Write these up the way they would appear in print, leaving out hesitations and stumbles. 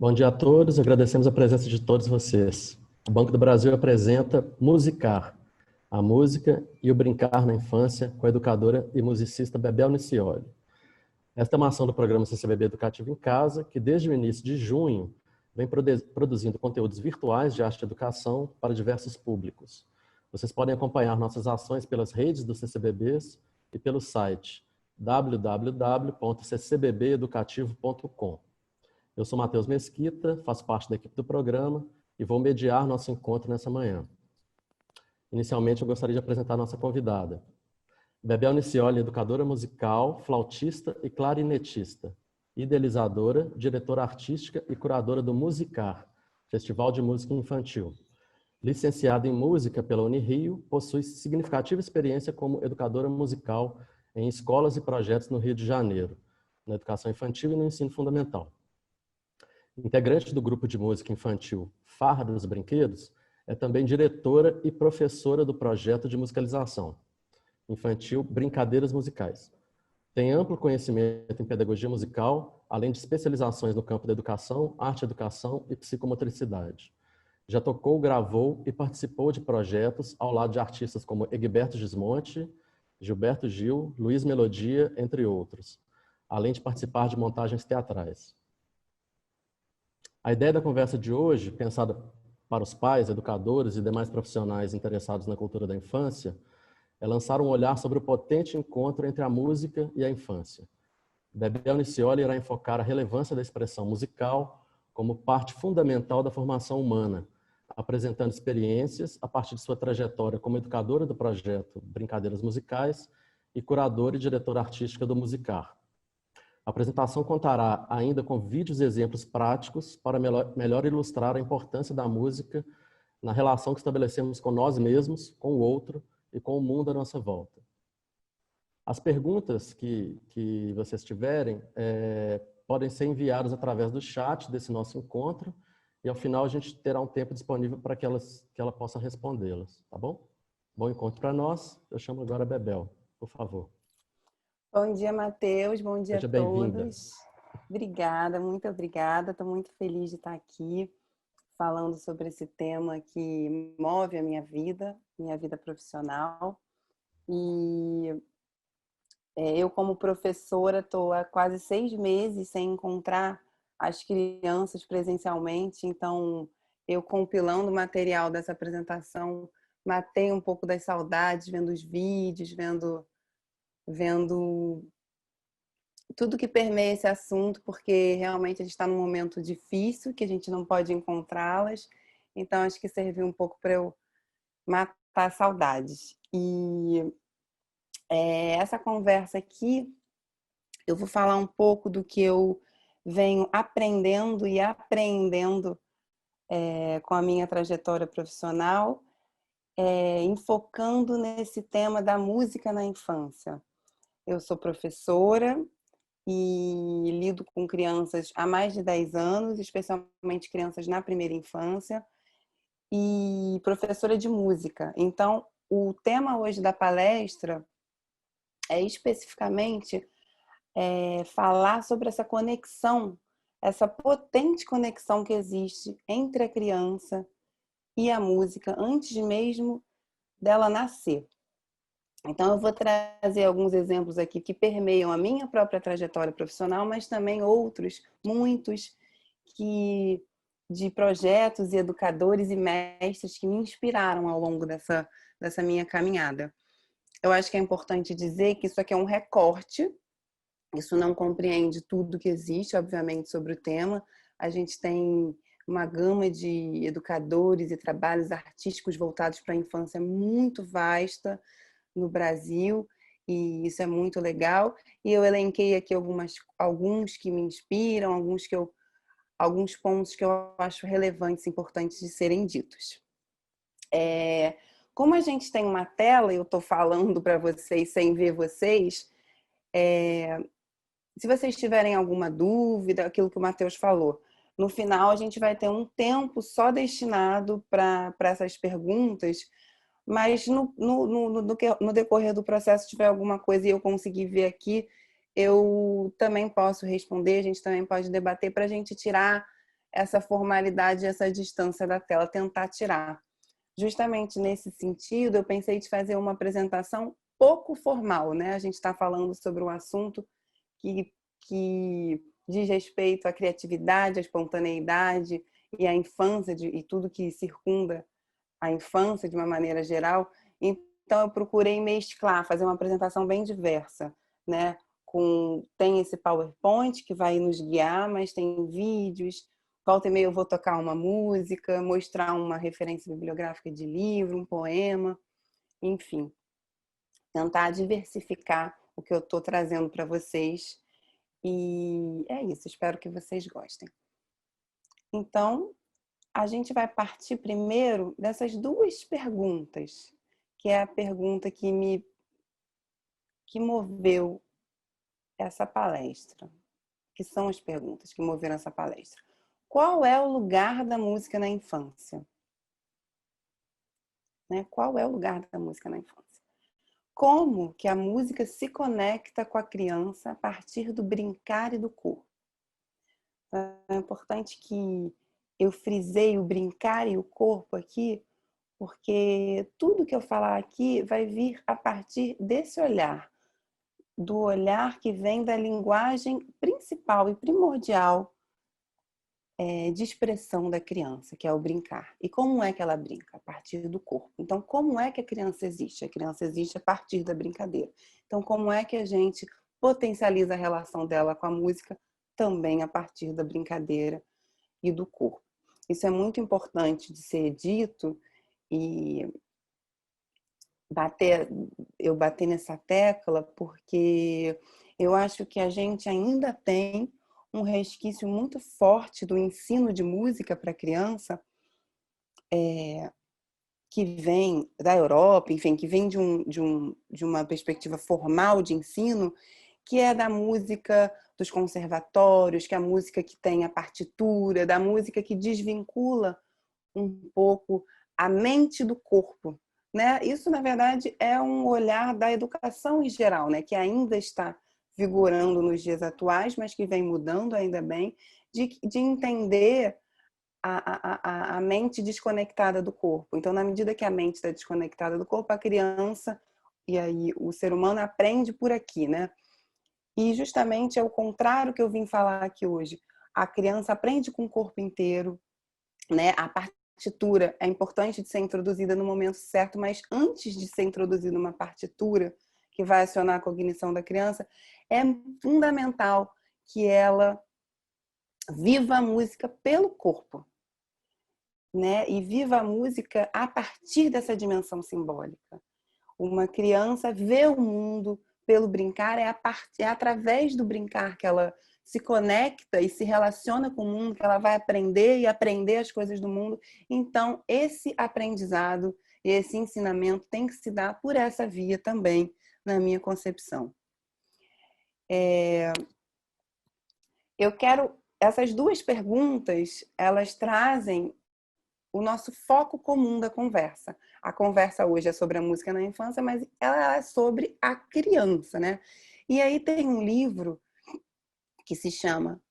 Bom dia a todos, agradecemos a presença de todos vocês. O Banco do Brasil apresenta Musicar, a música e o brincar na infância com a educadora e musicista Bebel Nicioli. Esta é uma ação do programa CCBB Educativo em Casa, que desde o início de junho vem produzindo conteúdos virtuais de arte e educação para diversos públicos. Vocês podem acompanhar nossas ações pelas redes do CCBBs e pelo site www.ccbbeducativo.com. Eu sou Matheus Mesquita, faço parte da equipe do programa e vou mediar nosso encontro nessa manhã. Inicialmente, eu gostaria de apresentar a nossa convidada. Bebel Nicioli, educadora musical, flautista e clarinetista, idealizadora, diretora artística e curadora do Musicar, Festival de Música Infantil. Licenciada em Música pela Unirio, possui significativa experiência como educadora musical em escolas e projetos no Rio de Janeiro, na educação infantil e no ensino fundamental. Integrante do grupo de música infantil Farra dos Brinquedos, é também diretora e professora do projeto de musicalização infantil Brincadeiras Musicais. Tem amplo conhecimento em pedagogia musical, além de especializações no campo da educação, arte-educação e psicomotricidade. Já tocou, gravou e participou de projetos ao lado de artistas como Egberto Gismonti, Gilberto Gil, Luiz Melodia, entre outros, além de participar de montagens teatrais. A ideia da conversa de hoje, pensada para os pais, educadores e demais profissionais interessados na cultura da infância, é lançar um olhar sobre o potente encontro entre a música e a infância. Bebel Nicioli irá enfocar a relevância da expressão musical como parte fundamental da formação humana, apresentando experiências a partir de sua trajetória como educadora do projeto Brincadeiras Musicais e curadora e diretora artística do Musicar. A apresentação contará ainda com vídeos e exemplos práticos para melhor ilustrar a importância da música na relação que estabelecemos com nós mesmos, com o outro e com o mundo à nossa volta. As perguntas que vocês tiverem podem ser enviadas através do chat desse nosso encontro e ao final a gente terá um tempo disponível para que ela possa respondê-las, tá bom? Bom encontro para nós. Eu chamo agora a Bebel, por favor. Bom dia, Matheus. Bom dia Seja a todos. Obrigada, muito obrigada. Estou muito feliz de estar aqui falando sobre esse tema que move a minha vida profissional. E eu, como professora, estou há quase 6 meses sem encontrar as crianças presencialmente. Então, eu compilando o material dessa apresentação, matei um pouco das saudades, vendo os vídeos, vendo tudo que permeia esse assunto, porque realmente a gente está num momento difícil, que a gente não pode encontrá-las. Então, acho que serviu um pouco para eu matar saudades. E essa conversa aqui, eu vou falar um pouco do que eu venho aprendendo e aprendendo com a minha trajetória profissional, enfocando nesse tema da música na infância. Eu sou professora e lido com crianças há mais de 10 anos, especialmente crianças na primeira infância, e professora de música. Então, o tema hoje da palestra é especificamente falar sobre essa conexão, essa potente conexão que existe entre a criança e a música antes mesmo dela nascer. Então, eu vou trazer alguns exemplos aqui que permeiam a minha própria trajetória profissional, mas também outros, muitos, de projetos e educadores e mestres que me inspiraram ao longo dessa minha caminhada. Eu acho que é importante dizer que isso aqui é um recorte, isso não compreende tudo que existe, obviamente, sobre o tema. A gente tem uma gama de educadores e trabalhos artísticos voltados para a infância muito vasta no Brasil, e isso é muito legal. E eu elenquei aqui alguns que me inspiram, alguns pontos que eu acho relevantes, importantes de serem ditos. Como a gente tem uma tela, eu estou falando para vocês sem ver vocês, se vocês tiverem alguma dúvida, aquilo que o Matheus falou, no final a gente vai ter um tempo só destinado para essas perguntas, mas no decorrer do processo, se tiver alguma coisa e eu conseguir ver aqui, eu também posso responder, a gente também pode debater para a gente tirar essa formalidade, essa distância da tela, tentar tirar. Justamente nesse sentido, eu pensei de fazer uma apresentação pouco formal, né? A gente está falando sobre um assunto que diz respeito à criatividade, à espontaneidade e à infância e tudo que circunda a infância de uma maneira geral. Então eu procurei mesclar, fazer uma apresentação bem diversa, né? Tem esse PowerPoint que vai nos guiar, mas tem vídeos. Volta e meia eu vou tocar uma música, mostrar uma referência bibliográfica de livro, um poema, enfim. Tentar diversificar o que eu estou trazendo para vocês. E é isso, espero que vocês gostem. Então, a gente vai partir primeiro dessas duas perguntas, que é a pergunta que moveu essa palestra, que são as perguntas que moveram essa palestra. Qual é o lugar da música na infância? Né? Qual é o lugar da música na infância? Como que a música se conecta com a criança a partir do brincar e do corpo? É importante que eu frisei o brincar e o corpo aqui, porque tudo que eu falar aqui vai vir a partir desse olhar, do olhar que vem da linguagem principal e primordial de expressão da criança, que é o brincar. E como é que ela brinca? A partir do corpo. Então, como é que a criança existe? A criança existe a partir da brincadeira. Então, como é que a gente potencializa a relação dela com a música? Também a partir da brincadeira e do corpo. Isso é muito importante de ser dito e eu bater nessa tecla porque eu acho que a gente ainda tem um resquício muito forte do ensino de música para criança, que vem da Europa, enfim, que vem de uma perspectiva formal de ensino, que é da música dos conservatórios, que é a música que tem a partitura, da música que desvincula um pouco a mente do corpo, né? Isso, na verdade, é um olhar da educação em geral, né? Que ainda está vigorando nos dias atuais, mas que vem mudando ainda bem, de entender a mente desconectada do corpo. Então, na medida que a mente está desconectada do corpo, a criança e aí o ser humano aprende por aqui, né? E justamente é o contrário que eu vim falar aqui hoje. A criança aprende com o corpo inteiro, né? A partitura é importante de ser introduzida no momento certo, mas antes de ser introduzida uma partitura que vai acionar a cognição da criança, é fundamental que ela viva a música pelo corpo, né? E viva a música a partir dessa dimensão simbólica. Uma criança vê o mundo pelo brincar, é através do brincar que ela se conecta e se relaciona com o mundo, que ela vai aprender e aprender as coisas do mundo. Então, esse aprendizado e esse ensinamento tem que se dar por essa via também, na minha concepção. Essas duas perguntas, elas trazem o nosso foco comum da conversa. A conversa hoje é sobre a música na infância, mas ela é sobre a criança, né? E aí tem um livro que se chama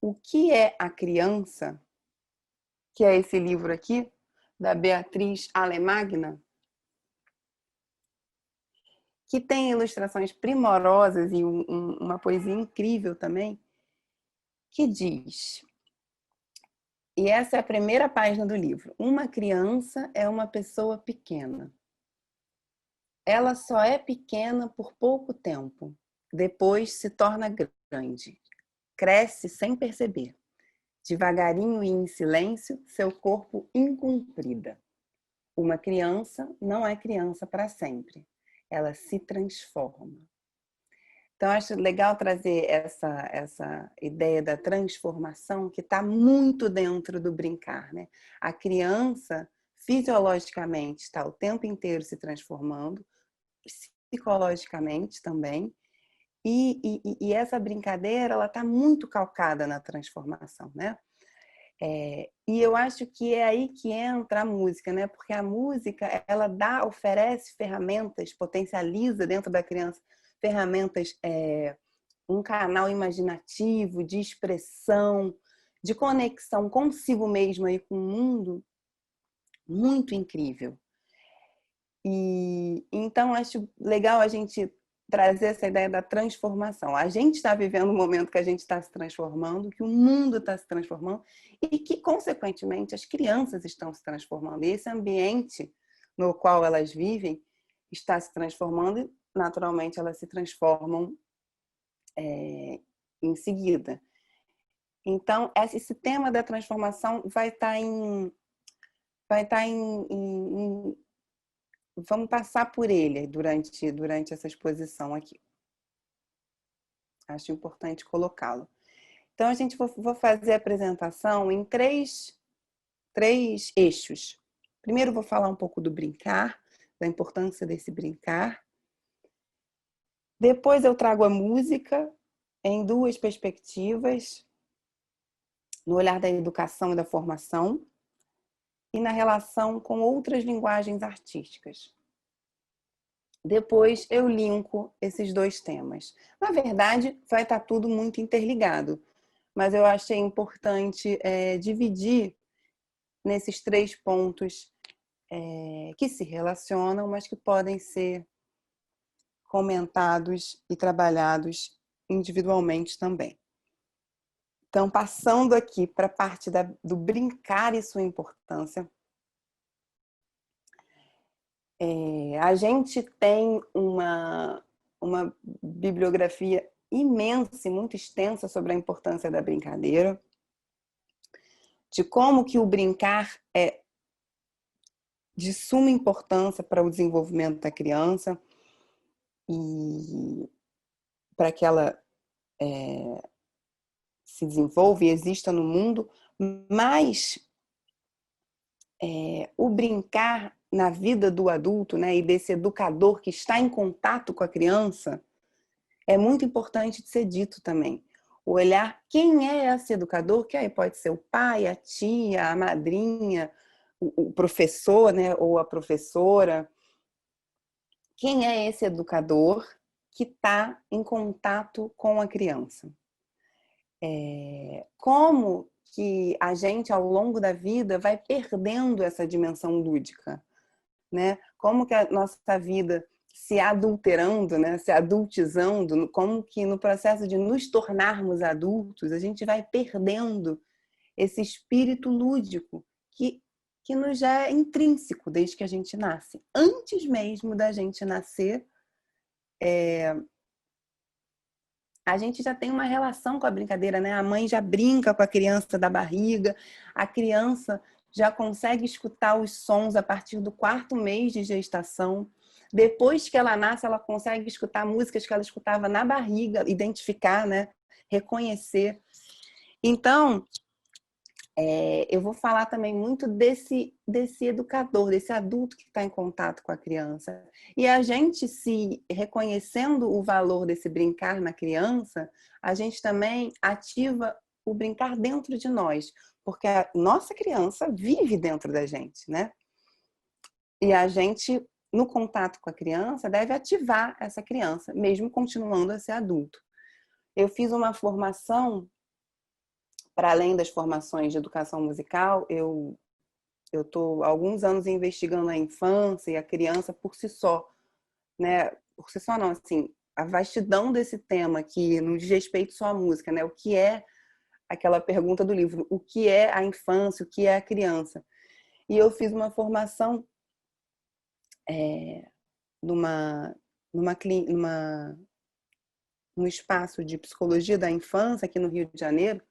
O que é a Criança? Que é esse livro aqui, da Beatriz Alemagna, que tem ilustrações primorosas e uma poesia incrível também, que diz, e essa é a primeira página do livro: uma criança é uma pessoa pequena. Ela só é pequena por pouco tempo. Depois se torna grande. Cresce sem perceber. Devagarinho e em silêncio, seu corpo incumprida. Uma criança não é criança para sempre. Ela se transforma. Então, acho legal trazer essa ideia da transformação que está muito dentro do brincar, né? A criança, fisiologicamente, está o tempo inteiro se transformando, psicologicamente também, e essa brincadeira ela está muito calcada na transformação, né? E eu acho que é aí que entra a música, né? Porque a música ela oferece ferramentas, potencializa dentro da criança ferramentas, um canal imaginativo de expressão, de conexão consigo mesmo e com o mundo muito incrível. E então acho legal a gente trazer essa ideia da transformação. A gente está vivendo um momento que a gente está se transformando, que o mundo está se transformando e que, consequentemente, as crianças estão se transformando. E esse ambiente no qual elas vivem está se transformando e, naturalmente, elas se transformam em seguida. Então, esse tema da transformação vai estar vamos passar por ele durante essa exposição aqui. Acho importante colocá-lo. Então, a gente vou fazer a apresentação em três eixos. Primeiro, vou falar um pouco do brincar, da importância desse brincar. Depois, eu trago a música em duas perspectivas, no olhar da educação e da formação, e na relação com outras linguagens artísticas. Depois eu linko esses dois temas. Na verdade, vai estar tudo muito interligado, mas eu achei importante dividir nesses três pontos que se relacionam, mas que podem ser comentados e trabalhados individualmente também. Então, passando aqui para a parte do brincar e sua importância, a gente tem uma bibliografia imensa e muito extensa sobre a importância da brincadeira, de como que o brincar é de suma importância para o desenvolvimento da criança e para que ela se desenvolva e exista no mundo, mas o brincar na vida do adulto, né, e desse educador que está em contato com a criança, é muito importante de ser dito também. O olhar quem é esse educador, que aí pode ser o pai, a tia, a madrinha, o professor, né, ou a professora. Quem é esse educador que está em contato com a criança? Como que a gente, ao longo da vida, vai perdendo essa dimensão lúdica, né? Como que a nossa vida se adulterando, né? Se adultizando, como que no processo de nos tornarmos adultos, a gente vai perdendo esse espírito lúdico que nos já é intrínseco desde que a gente nasce. Antes mesmo da gente nascer, a gente já tem uma relação com a brincadeira, né? A mãe já brinca com a criança da barriga, a criança já consegue escutar os sons a partir do 4º mês de gestação. Depois que ela nasce, ela consegue escutar músicas que ela escutava na barriga, identificar, né? Reconhecer. Então, eu vou falar também muito desse educador, desse adulto que está em contato com a criança. E a gente se reconhecendo o valor desse brincar na criança, a gente também ativa o brincar dentro de nós, porque a nossa criança vive dentro da gente, né? E a gente, no contato com a criança, deve ativar essa criança, mesmo continuando a ser adulto. Eu fiz uma formação, para além das formações de educação musical, eu estou há alguns anos investigando a infância e a criança por si só, né? Por si só não, assim, a vastidão desse tema que não diz respeito só à música, né? O que é aquela pergunta do livro, o que é a infância, o que é a criança? E eu fiz uma formação num espaço de psicologia da infância aqui no Rio de Janeiro,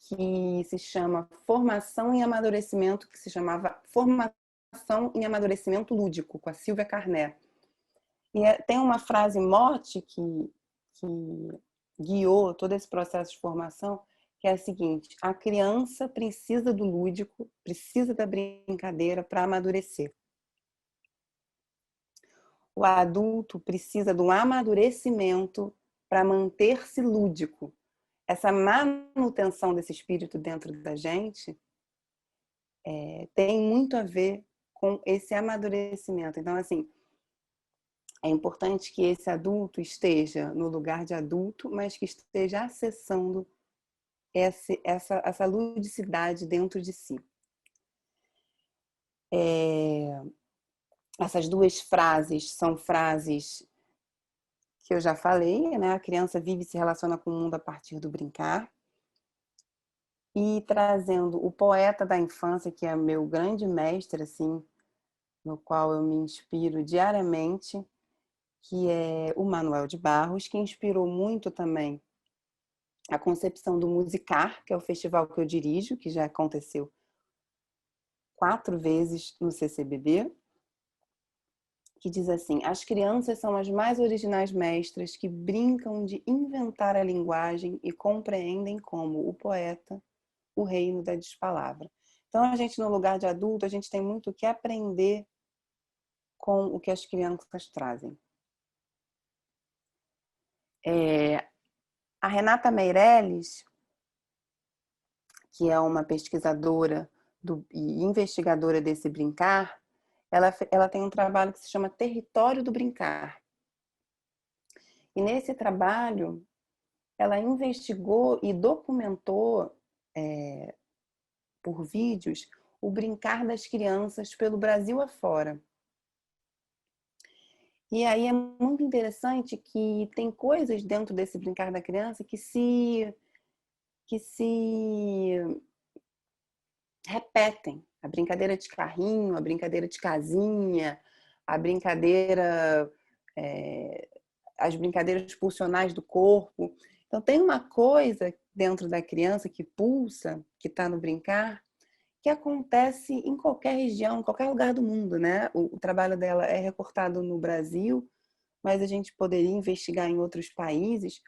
que se chama Formação em Amadurecimento, que se chamava Formação em Amadurecimento Lúdico, com a Silvia Carné. E tem uma frase mote que guiou todo esse processo de formação, que é a seguinte: a criança precisa do lúdico, precisa da brincadeira para amadurecer. O adulto precisa do amadurecimento para manter-se lúdico. Essa manutenção desse espírito dentro da gente tem muito a ver com esse amadurecimento. Então, assim, é importante que esse adulto esteja no lugar de adulto, mas que esteja acessando essa ludicidade dentro de si. Essas duas frases são frases que eu já falei, né? A criança vive e se relaciona com o mundo a partir do brincar. E trazendo o poeta da infância, que é meu grande mestre, assim, no qual eu me inspiro diariamente, que é o Manuel de Barros, que inspirou muito também a concepção do Musicar, que é o festival que eu dirijo, que já aconteceu 4 vezes no CCBB, que diz assim: as crianças são as mais originais mestras que brincam de inventar a linguagem e compreendem como o poeta o reino da despalavra. Então, a gente, no lugar de adulto, a gente tem muito o que aprender com o que as crianças trazem. A Renata Meirelles, que é uma pesquisadora e investigadora desse brincar, ela tem um trabalho que se chama Território do Brincar. E nesse trabalho, ela investigou e documentou por vídeos o brincar das crianças pelo Brasil afora. E aí é muito interessante que tem coisas dentro desse brincar da criança que se repetem. A brincadeira de carrinho, a brincadeira de casinha, a brincadeira, as brincadeiras pulsionais do corpo. Então tem uma coisa dentro da criança que pulsa, que está no brincar, que acontece em qualquer região, em qualquer lugar do mundo, né? O trabalho dela é recortado no Brasil, mas a gente poderia investigar em outros países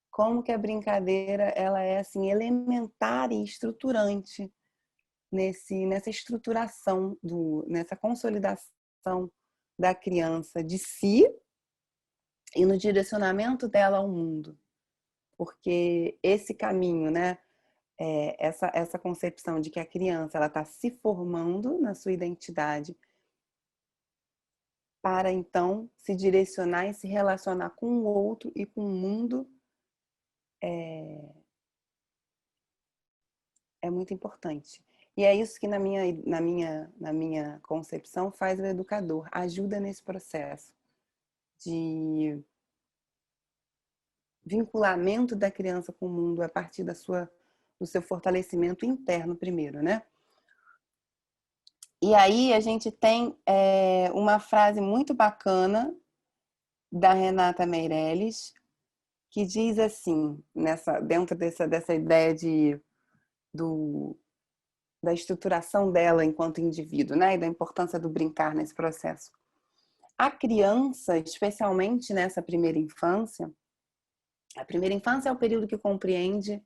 como que a brincadeira ela é assim elementar e estruturante nessa estruturação nessa consolidação da criança de si e no direcionamento dela ao mundo, porque esse caminho, né? Essa concepção de que a criança ela está se formando na sua identidade para então se direcionar e se relacionar com o outro e com o mundo é muito importante. E é isso que na minha concepção faz o educador, ajuda nesse processo de vinculamento da criança com o mundo a partir do seu fortalecimento interno primeiro, né? E aí a gente tem uma frase muito bacana da Renata Meirelles, que diz assim, dentro dessa ideia da estruturação dela enquanto indivíduo, né? E da importância do brincar nesse processo. A criança, especialmente nessa primeira infância, a primeira infância é o período que compreende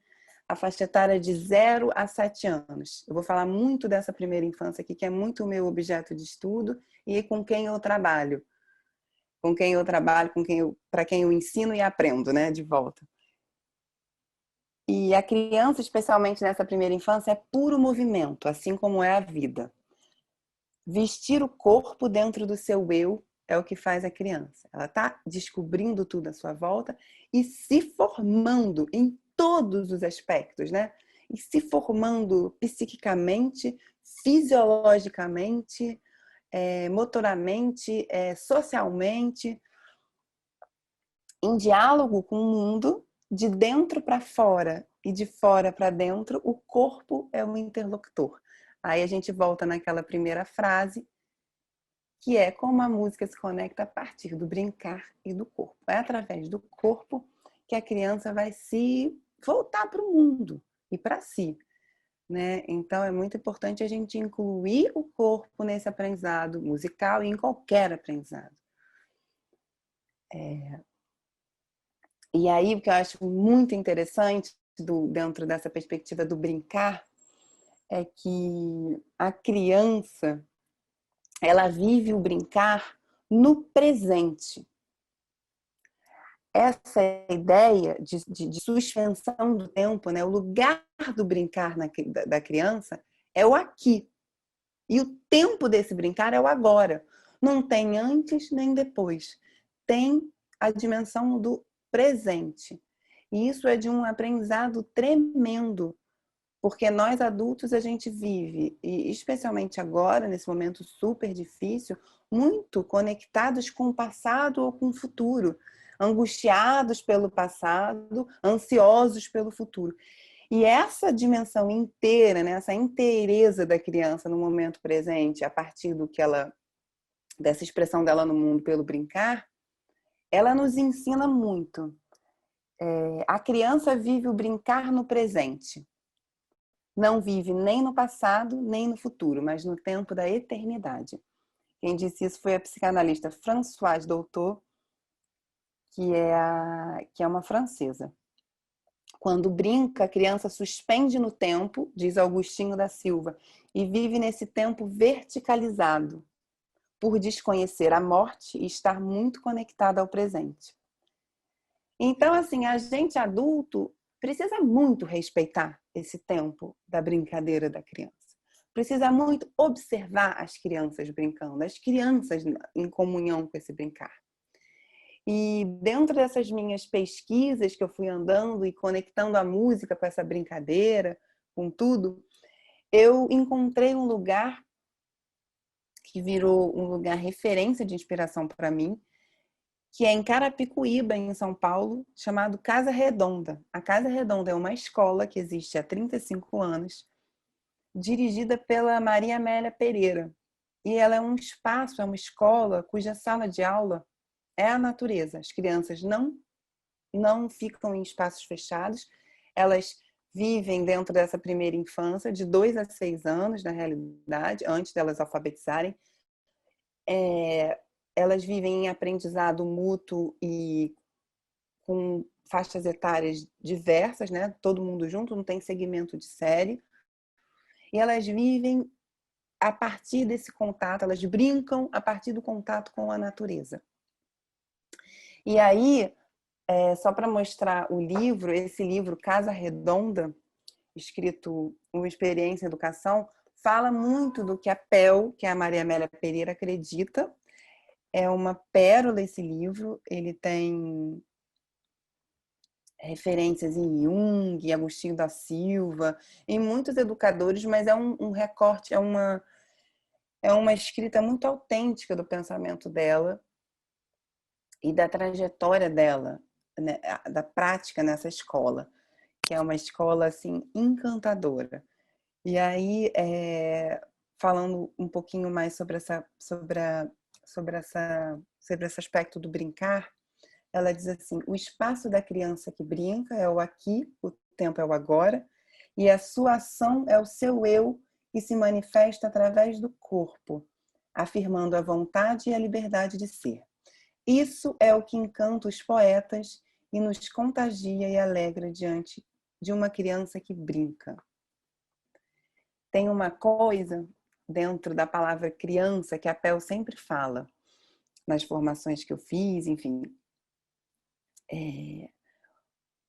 a faixa etária de 0 a 7 anos. Eu vou falar muito dessa primeira infância aqui, que é muito o meu objeto de estudo e com quem eu trabalho. Para quem eu ensino e aprendo, né, de volta. E a criança, especialmente nessa primeira infância, é puro movimento, assim como é a vida. Vestir o corpo dentro do seu eu é o que faz a criança. Ela está descobrindo tudo à sua volta e se formando em todos os aspectos, né? E se formando psiquicamente, fisiologicamente, motoramente, socialmente, em diálogo com o mundo, de dentro para fora e de fora para dentro, o corpo é o interlocutor. Aí a gente volta naquela primeira frase, que é como a música se conecta a partir do brincar e do corpo. É através do corpo que a criança vai se voltar para o mundo e para si, né? Então é muito importante a gente incluir o corpo nesse aprendizado musical e em qualquer aprendizado. E aí o que eu acho muito interessante dentro dessa perspectiva do brincar é que a criança ela vive o brincar no presente. Essa ideia de suspensão do tempo, né? O lugar do brincar da criança é o aqui. E o tempo desse brincar é o agora. Não tem antes nem depois. Tem a dimensão do presente. E isso é de um aprendizado tremendo, porque nós adultos a gente vive, e especialmente agora, nesse momento super difícil, muito conectados com o passado ou com o futuro, angustiados pelo passado, ansiosos pelo futuro. E essa dimensão inteira, né, essa inteireza da criança no momento presente, a partir dessa expressão dela no mundo pelo brincar, ela nos ensina muito. A criança vive o brincar no presente. Não vive nem no passado, nem no futuro, mas no tempo da eternidade. Quem disse isso foi a psicanalista Françoise Doutor, que é uma francesa. Quando brinca, a criança suspende no tempo, diz Agostinho da Silva, e vive nesse tempo verticalizado, por desconhecer a morte e estar muito conectada ao presente. Então, assim, a gente adulto precisa muito respeitar esse tempo da brincadeira da criança. Precisa muito observar as crianças brincando, as crianças em comunhão com esse brincar. E dentro dessas minhas pesquisas que eu fui andando e conectando a música com essa brincadeira, com tudo, eu encontrei um lugar que virou um lugar referência de inspiração para mim, que é em Carapicuíba, em São Paulo, chamado Casa Redonda. A Casa Redonda é uma escola que existe há 35 anos, dirigida pela Maria Amélia Pereira. E ela é um espaço, é uma escola cuja sala de aula é a natureza. As crianças não ficam em espaços fechados, elas vivem dentro dessa primeira infância, de 2 a 6 anos, na realidade, antes delas alfabetizarem. Elas vivem em aprendizado mútuo e com faixas etárias diversas, né? Todo mundo junto, não tem segmento de série. E elas vivem a partir desse contato, elas brincam a partir do contato com a natureza. E aí, só para mostrar o livro, esse livro Casa Redonda, escrito Uma Experiência em Educação, fala muito do que a PEL, que é a Maria Amélia Pereira, acredita. É uma pérola esse livro, ele tem referências em Jung, Agostinho da Silva, em muitos educadores, mas é um recorte, é uma escrita muito autêntica do pensamento dela e da trajetória dela, né, da prática nessa escola, que é uma escola assim encantadora. E aí, falando um pouquinho mais sobre esse aspecto do brincar, ela diz assim: o espaço da criança que brinca é o aqui, o tempo é o agora, e a sua ação é o seu eu que se manifesta através do corpo, afirmando a vontade e a liberdade de ser. Isso é o que encanta os poetas e nos contagia e alegra diante de uma criança que brinca. Tem uma coisa dentro da palavra criança que a PEL sempre fala, nas formações que eu fiz, enfim.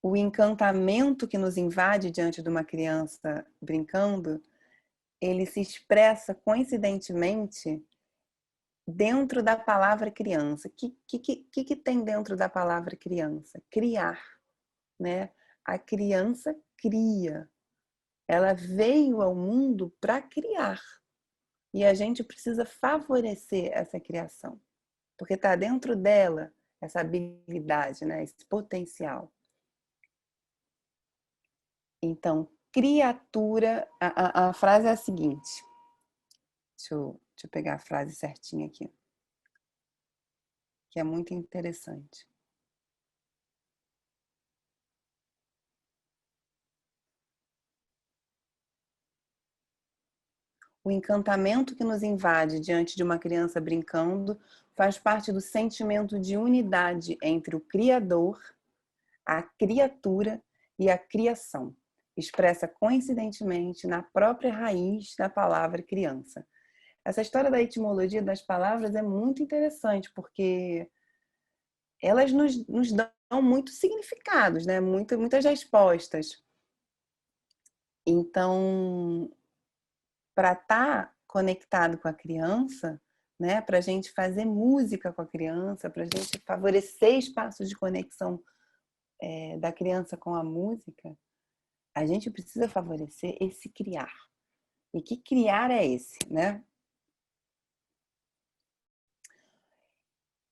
O encantamento que nos invade diante de uma criança brincando, ele se expressa coincidentemente dentro da palavra criança. O que tem dentro da palavra criança? Criar, né? A criança cria. Ela veio ao mundo para criar. E a gente precisa favorecer essa criação, porque está dentro dela essa habilidade, né? Esse potencial. Então, criatura, a frase é a seguinte. Deixa eu pegar a frase certinha aqui, que é muito interessante. O encantamento que nos invade diante de uma criança brincando faz parte do sentimento de unidade entre o Criador, a criatura e a criação, expressa coincidentemente na própria raiz da palavra criança. Essa história da etimologia das palavras é muito interessante, porque elas nos dão muitos significados, né? Muitas respostas. Então, para estar conectado com a criança, né? Para a gente fazer música com a criança, para a gente favorecer espaços de conexão da criança com a música, a gente precisa favorecer esse criar. E que criar é esse, né?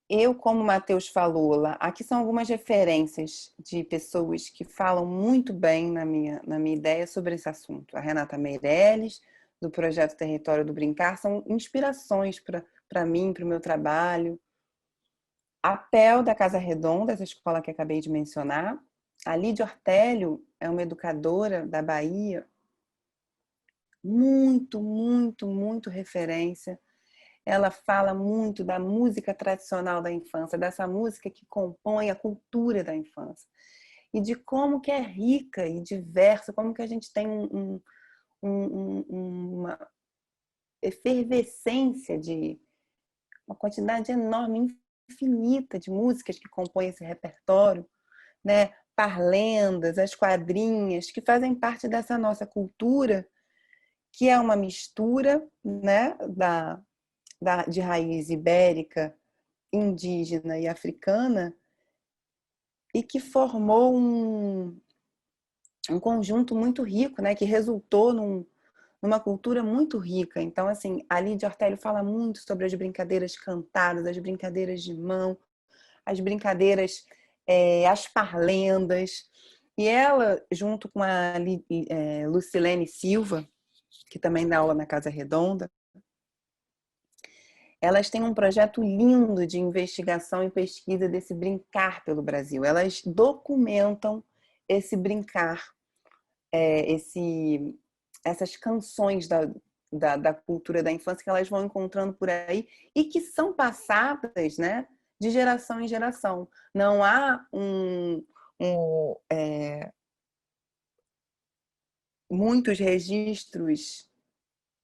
Eu, como o Matheus falou lá, aqui são algumas referências de pessoas que falam muito bem na minha ideia sobre esse assunto. A Renata Meirelles, do Projeto Território do Brincar, são inspirações para mim, para o meu trabalho. A Pel, da Casa Redonda, essa escola que acabei de mencionar. A Lídia Ortélio é uma educadora da Bahia, muito, muito, muito referência. Ela fala muito da música tradicional da infância, dessa música que compõe a cultura da infância. E de como que é rica e diversa, como que a gente tem uma efervescência de uma quantidade enorme, infinita de músicas que compõem esse repertório, né? Parlendas, as quadrinhas, que fazem parte dessa nossa cultura, que é uma mistura, né, de raiz ibérica, indígena e africana, e que formou um conjunto muito rico, né, que resultou numa cultura muito rica. Então, assim, a Lídia Ortélio fala muito sobre as brincadeiras cantadas, as brincadeiras de mão, as brincadeiras, as parlendas. E ela, junto com a Lucilene Silva, que também dá aula na Casa Redonda, elas têm um projeto lindo de investigação e pesquisa desse brincar pelo Brasil. Elas documentam esse brincar, essas canções da cultura da infância que elas vão encontrando por aí e que são passadas, né, de geração em geração. Não há muitos registros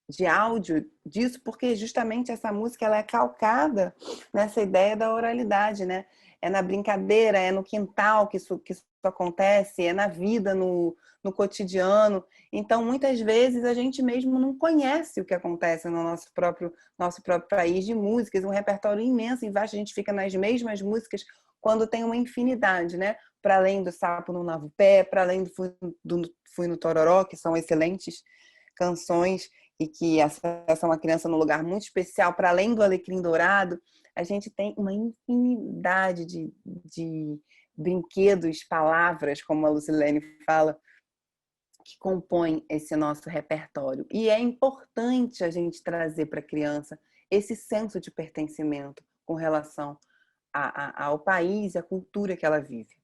de áudio disso, porque justamente essa música ela é calcada nessa ideia da oralidade, né? É na brincadeira, é no quintal que isso acontece, é na vida, no cotidiano. Então, muitas vezes, a gente mesmo não conhece o que acontece no nosso próprio país de músicas, um repertório imenso e vasto, a gente fica nas mesmas músicas quando tem uma infinidade, né? Para além do Sapo no Navo Pé, para além do Fui no Tororó, que são excelentes canções e que acessam a criança num lugar muito especial, para além do Alecrim Dourado, a gente tem uma infinidade de brinquedos, palavras, como a Lucilene fala, que compõem esse nosso repertório. E é importante a gente trazer para a criança esse senso de pertencimento com relação ao país e à cultura que ela vive.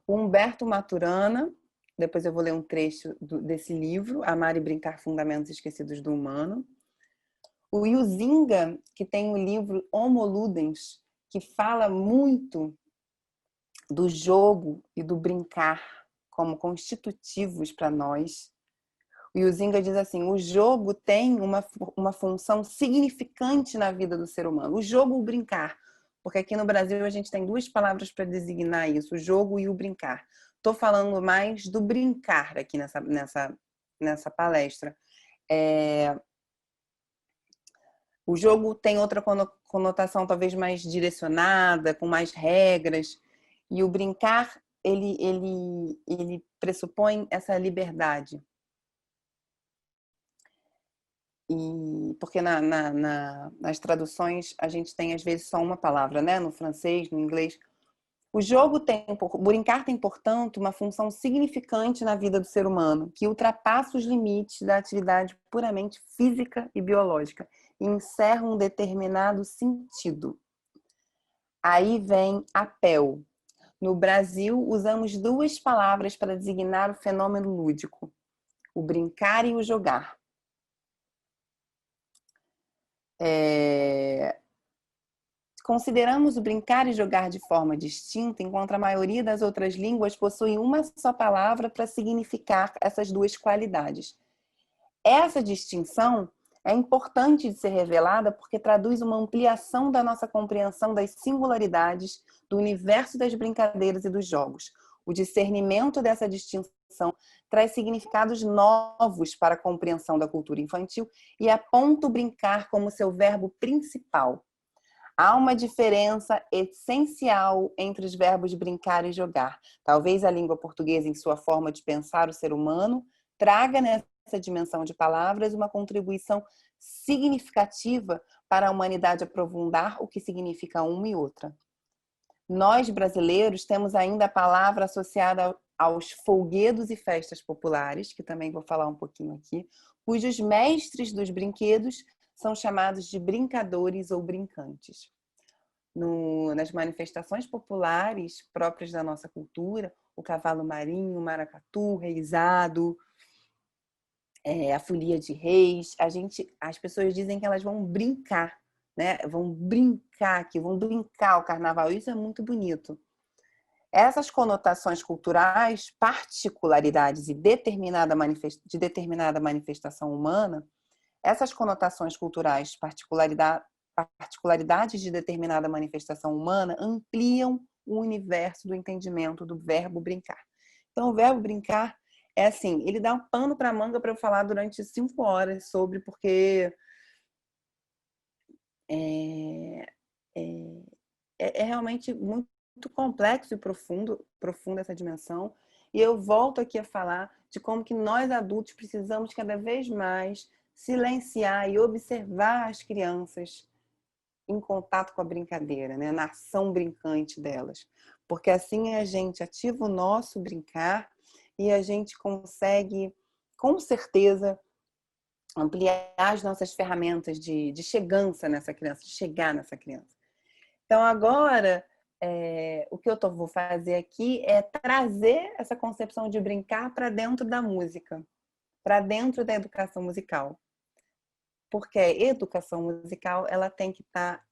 O Humberto Maturana, depois eu vou ler um trecho desse livro, Amar e Brincar, Fundamentos Esquecidos do Humano. O Huizinga, que tem o livro Homo Ludens, que fala muito do jogo e do brincar como constitutivos para nós. O Huizinga diz assim, o jogo tem uma função significante na vida do ser humano. O jogo, o brincar. Porque aqui no Brasil a gente tem duas palavras para designar isso, o jogo e o brincar. Estou falando mais do brincar aqui nessa palestra. O jogo tem outra conotação talvez mais direcionada, com mais regras. E o brincar, ele pressupõe essa liberdade. Porque nas traduções a gente tem às vezes só uma palavra, né? No francês, no inglês. O brincar tem, portanto, uma função significante na vida do ser humano, que ultrapassa os limites da atividade puramente física e biológica e encerra um determinado sentido. Aí vem a PEL. No Brasil, usamos duas palavras para designar o fenômeno lúdico: o brincar e o jogar. Consideramos o brincar e jogar de forma distinta, enquanto a maioria das outras línguas possui uma só palavra para significar essas duas qualidades. Essa distinção é importante de ser revelada porque traduz uma ampliação da nossa compreensão das singularidades do universo das brincadeiras e dos jogos. O discernimento dessa distinção traz significados novos para a compreensão da cultura infantil e aponta o brincar como seu verbo principal. Há uma diferença essencial entre os verbos brincar e jogar. Talvez a língua portuguesa, em sua forma de pensar o ser humano, traga nessa dimensão de palavras uma contribuição significativa para a humanidade aprofundar o que significa uma e outra. Nós, brasileiros, temos ainda a palavra associada aos folguedos e festas populares, que também vou falar um pouquinho aqui, cujos mestres dos brinquedos são chamados de brincadores ou brincantes. Nas manifestações populares próprias da nossa cultura, o cavalo marinho, o maracatu, o reizado, a folia de reis, as pessoas dizem que elas vão brincar, né? Vão brincar aqui, vão brincar o carnaval. Isso é muito bonito. Essas conotações culturais, particularidades e de determinada manifestação humana, essas conotações culturais, particularidades de determinada manifestação humana ampliam o universo do entendimento do verbo brincar. Então, o verbo brincar é assim, ele dá um pano para a manga para eu falar durante 5 horas sobre, porque é realmente muito complexo e profundo essa dimensão. E eu volto aqui a falar de como que nós adultos precisamos cada vez mais silenciar e observar as crianças em contato com a brincadeira, né? Na ação brincante delas. Porque assim a gente ativa o nosso brincar e a gente consegue, com certeza, ampliar as nossas ferramentas de chegança nessa criança, de chegar nessa criança. Então, agora, o que eu vou fazer aqui é trazer essa concepção de brincar para dentro da música, para dentro da educação musical. Porque a educação musical ela tem que estar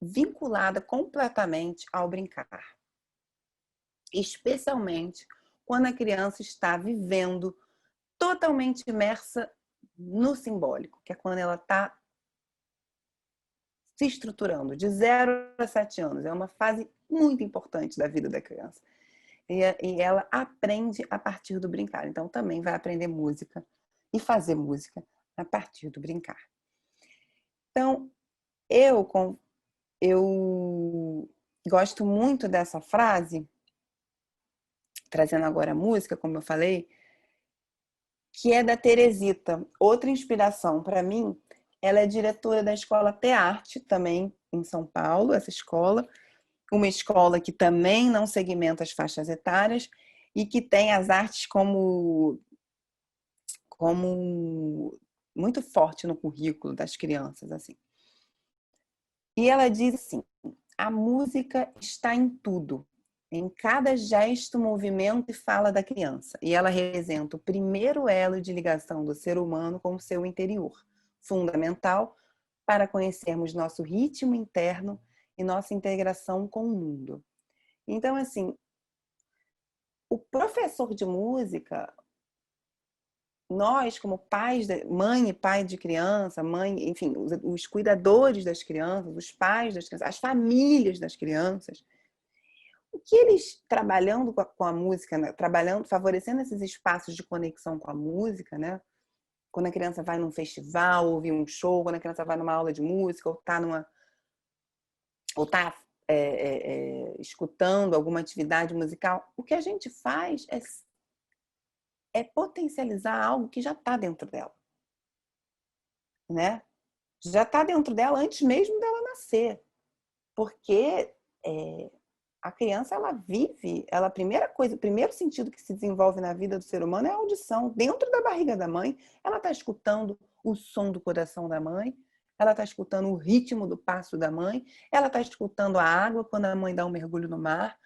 vinculada completamente ao brincar. Especialmente quando a criança está vivendo totalmente imersa no simbólico, que é quando ela está se estruturando, de 0 a 7 anos. É uma fase muito importante da vida da criança. E ela aprende a partir do brincar. Então, também vai aprender música e fazer música a partir do brincar. Então, eu gosto muito dessa frase, trazendo agora a música, como eu falei, que é da Teresita. Outra inspiração para mim, ela é diretora da Escola Tearte, também em São Paulo, essa escola. Uma escola que também não segmenta as faixas etárias e que tem as artes como muito forte no currículo das crianças, assim. E ela diz assim: a música está em tudo, em cada gesto, movimento e fala da criança. E ela representa o primeiro elo de ligação do ser humano com o seu interior, fundamental para conhecermos nosso ritmo interno e nossa integração com o mundo. Então, assim, o professor de música, nós como pais, mãe e pai de criança, enfim, os cuidadores das crianças, os pais das crianças, as famílias das crianças, o que eles trabalhando com a música, né, favorecendo esses espaços de conexão com a música, né? Quando a criança vai num festival, ouvir um show, quando a criança vai numa aula de música, ou está escutando alguma atividade musical, o que a gente faz é potencializar algo que já está dentro dela, né? Já está dentro dela antes mesmo dela nascer, porque a criança ela vive, o primeiro sentido que se desenvolve na vida do ser humano é a audição. Dentro da barriga da mãe, ela está escutando o som do coração da mãe, ela está escutando o ritmo do passo da mãe, ela está escutando a água quando a mãe dá um mergulho no mar.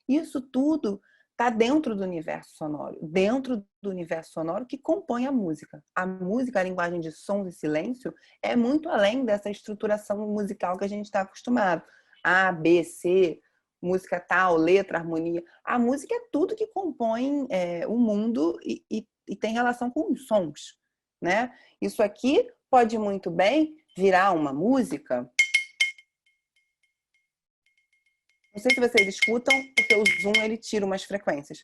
Isso tudo está dentro do universo sonoro que compõe a música. A música, a linguagem de sons e silêncio, é muito além dessa estruturação musical que a gente está acostumado. A, B, C, música tal, letra, harmonia. A música é tudo que compõe o mundo e tem relação com os sons, né? Isso aqui pode muito bem virar uma música. Não sei se vocês escutam, porque o Zoom ele tira umas frequências.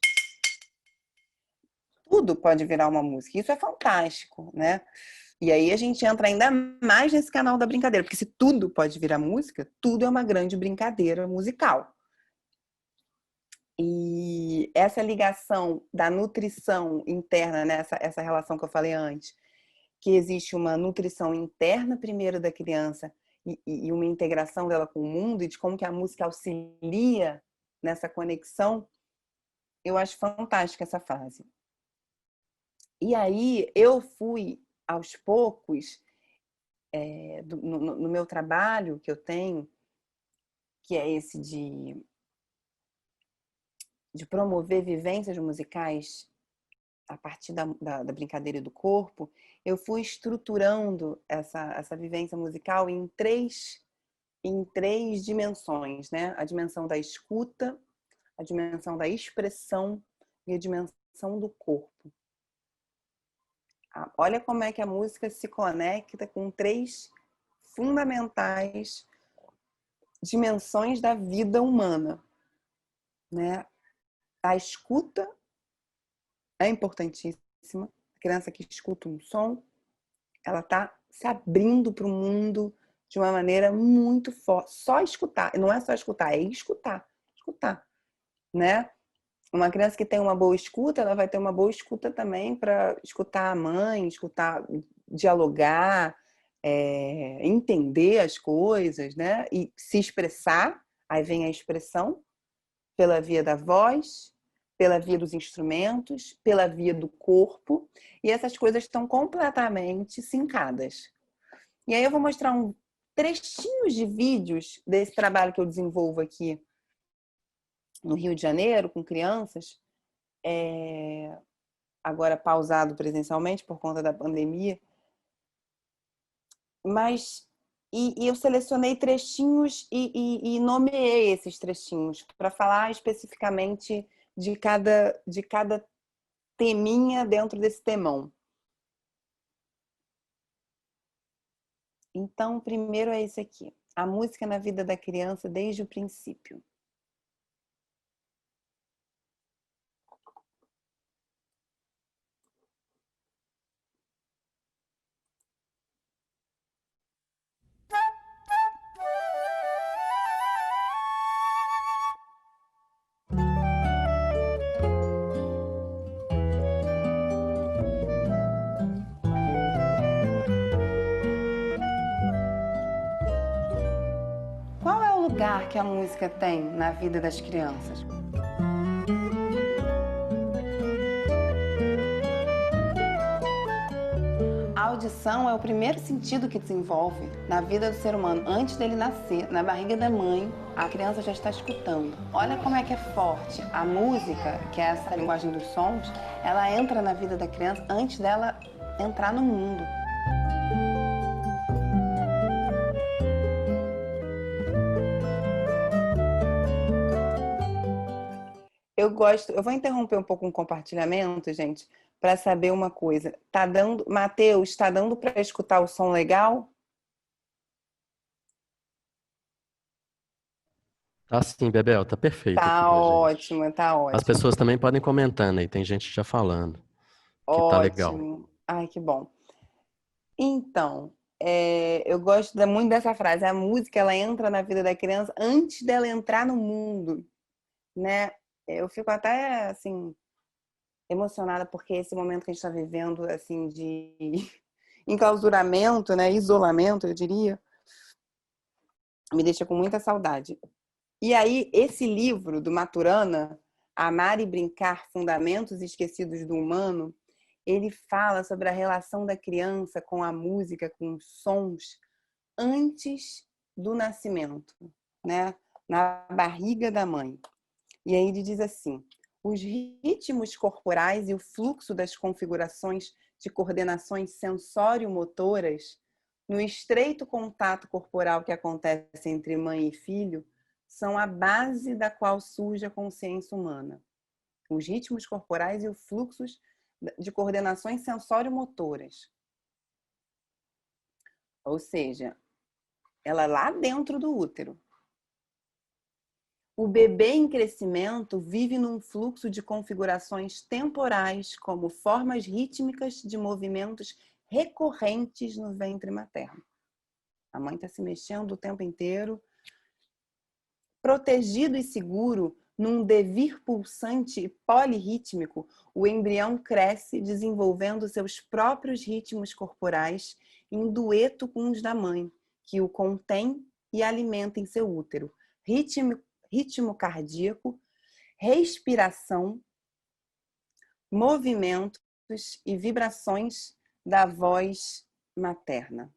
Tudo pode virar uma música. Isso é fantástico, né? E aí a gente entra ainda mais nesse canal da brincadeira, porque se tudo pode virar música, tudo é uma grande brincadeira musical. E essa ligação da nutrição interna, né? Essa relação que eu falei antes, que existe uma nutrição interna primeiro da criança e uma integração dela com o mundo, e de como que a música auxilia nessa conexão, eu acho fantástica essa fase. E aí eu fui, aos poucos, no meu trabalho que eu tenho, que é esse de promover vivências musicais a partir da brincadeira e do corpo, eu fui estruturando essa vivência musical em três dimensões, né? A dimensão da escuta, a dimensão da expressão e a dimensão do corpo. Olha como é que a música se conecta com três fundamentais dimensões da vida humana, né? A escuta é importantíssima. A criança que escuta um som, ela está se abrindo para o mundo de uma maneira muito forte. Só escutar, não é só escutar, é escutar, escutar, né? Uma criança que tem uma boa escuta, ela vai ter uma boa escuta também para escutar a mãe, escutar, dialogar, entender as coisas, né? E se expressar. Aí vem a expressão pela via da voz, pela via dos instrumentos, pela via do corpo. E essas coisas estão completamente sincadas. E aí eu vou mostrar trechinhos de vídeos desse trabalho que eu desenvolvo aqui no Rio de Janeiro, com crianças, agora pausado presencialmente por conta da pandemia, mas eu selecionei trechinhos e nomeei esses trechinhos para falar especificamente de cada teminha dentro desse temão. Então, o primeiro é esse aqui. A música na vida da criança desde o princípio. Qual é o lugar que a música tem na vida das crianças? A audição é o primeiro sentido que desenvolve na vida do ser humano. Antes dele nascer, na barriga da mãe, a criança já está escutando. Olha como é que é forte. A música, que é essa linguagem dos sons, ela entra na vida da criança antes dela entrar no mundo. Eu vou interromper um pouco o compartilhamento, gente, para saber uma coisa. Tá dando, Matheus, tá dando para escutar o som legal? Tá sim, Bebel, tá perfeito aqui Tá pra gente. ótimo, tá As ótimo. pessoas também podem comentando aí, tem gente já falando que tá legal. Ótimo. Ai, que bom. Então, eu gosto muito dessa frase. A música, ela entra na vida da criança antes dela entrar no mundo, né? Eu fico até, assim, emocionada porque esse momento que a gente está vivendo, assim, de enclausuramento, né? Isolamento, eu diria, me deixa com muita saudade. E aí, esse livro do Maturana, Amar e Brincar, Fundamentos Esquecidos do Humano, ele fala sobre a relação da criança com a música, com os sons, antes do nascimento, né? Na barriga da mãe. E aí ele diz assim: os ritmos corporais e o fluxo das configurações de coordenações sensório-motoras, no estreito contato corporal que acontece entre mãe e filho, são a base da qual surge a consciência humana. Os ritmos corporais e os fluxos de coordenações sensório-motoras. Ou seja, ela lá dentro do útero. O bebê em crescimento vive num fluxo de configurações temporais, como formas rítmicas de movimentos recorrentes no ventre materno. A mãe está se mexendo o tempo inteiro. Protegido e seguro, num devir pulsante e polirrítmico, o embrião cresce desenvolvendo seus próprios ritmos corporais em dueto com os da mãe, que o contém e alimenta em seu útero. Ritmo cardíaco, respiração, movimentos e vibrações da voz materna.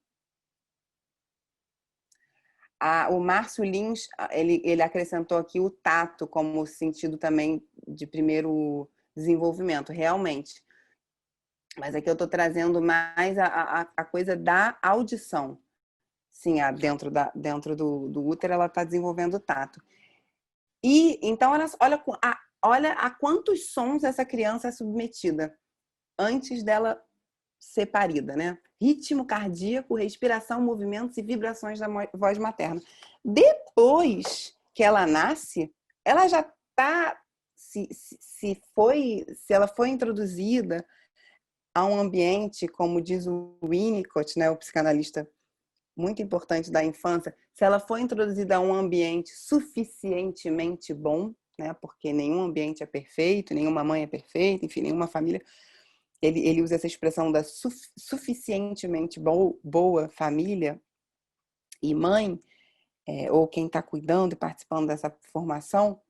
O Márcio Lins, ele acrescentou aqui o tato como sentido também de primeiro desenvolvimento, realmente. Mas aqui eu estou trazendo mais a coisa da audição. Sim, dentro do útero ela está desenvolvendo o tato. E então, olha a quantos sons essa criança é submetida antes dela ser parida, né? Ritmo cardíaco, respiração, movimentos e vibrações da voz materna. Depois que ela nasce, ela já está, se ela foi introduzida a um ambiente, como diz o Winnicott, né, o psicanalista muito importante da infância, se ela foi introduzida a um ambiente suficientemente bom, né, porque nenhum ambiente é perfeito, nenhuma mãe é perfeita, enfim, nenhuma família. Ele usa essa expressão da suficientemente boa família e mãe, ou quem está cuidando e participando dessa formação,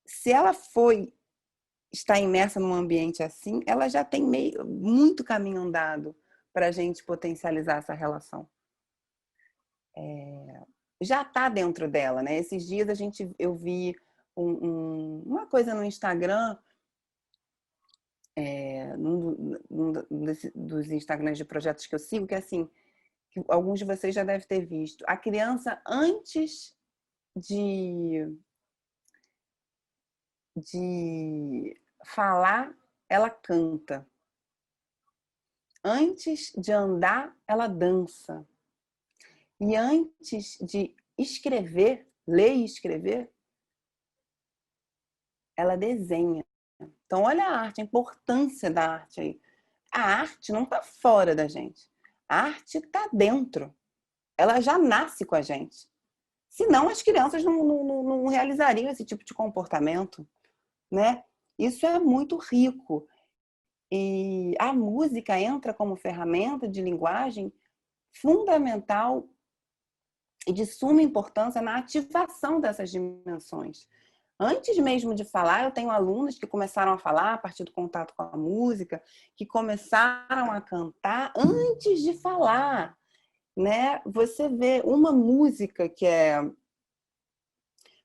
se ela está imersa num ambiente assim, ela já tem muito caminho andado para a gente potencializar essa relação. Já está dentro dela, né? Esses dias eu vi uma coisa no Instagram, num dos Instagrams de projetos que eu sigo, que é assim, que alguns de vocês já devem ter visto. A criança, antes de falar, ela canta. Antes de andar, ela dança. E antes de escrever, ler e escrever, ela desenha. Então, olha a arte, a importância da arte aí. A arte não está fora da gente. A arte está dentro. Ela já nasce com a gente. Senão, as crianças não realizariam esse tipo de comportamento, né? Isso é muito rico. E a música entra como ferramenta de linguagem fundamental e de suma importância na ativação dessas dimensões. Antes mesmo de falar, eu tenho alunos que começaram a falar a partir do contato com a música, que começaram a cantar antes de falar, né? Você vê uma música que é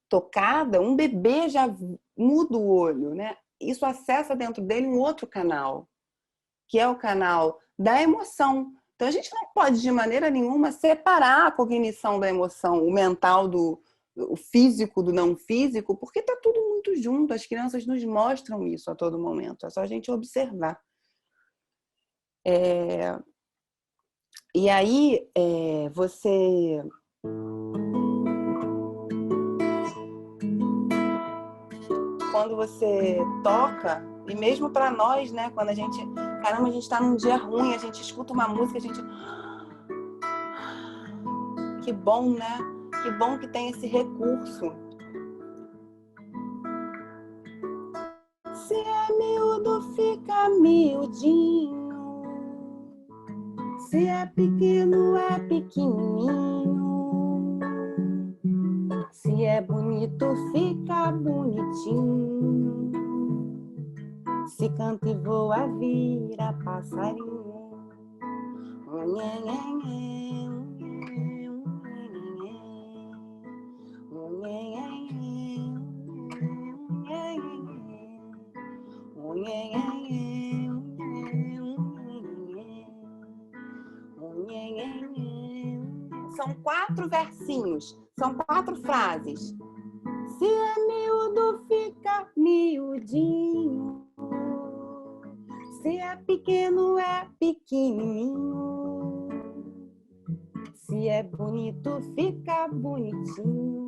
tocada, um bebê já muda o olho, né? Isso acessa dentro dele um outro canal, que é o canal da emoção. Então, a gente não pode, de maneira nenhuma, separar a cognição da emoção, o mental o físico do não físico, porque está tudo muito junto. As crianças nos mostram isso a todo momento. É só a gente observar. E aí, você... Quando você toca, e mesmo para nós, né? Quando a gente... Caramba, a gente está num dia ruim, a gente escuta uma música, a gente... Que bom, né? Que bom que tem esse recurso. Se é miúdo, fica miudinho. Se é pequeno, é pequenininho. Se é bonito, fica bonitinho. Se canta e voa, vira passarinho. São 4 versinhos, são 4 frases. Se é miúdo, fica miudinho. Se é pequeno, é pequenininho. Se é bonito, fica bonitinho.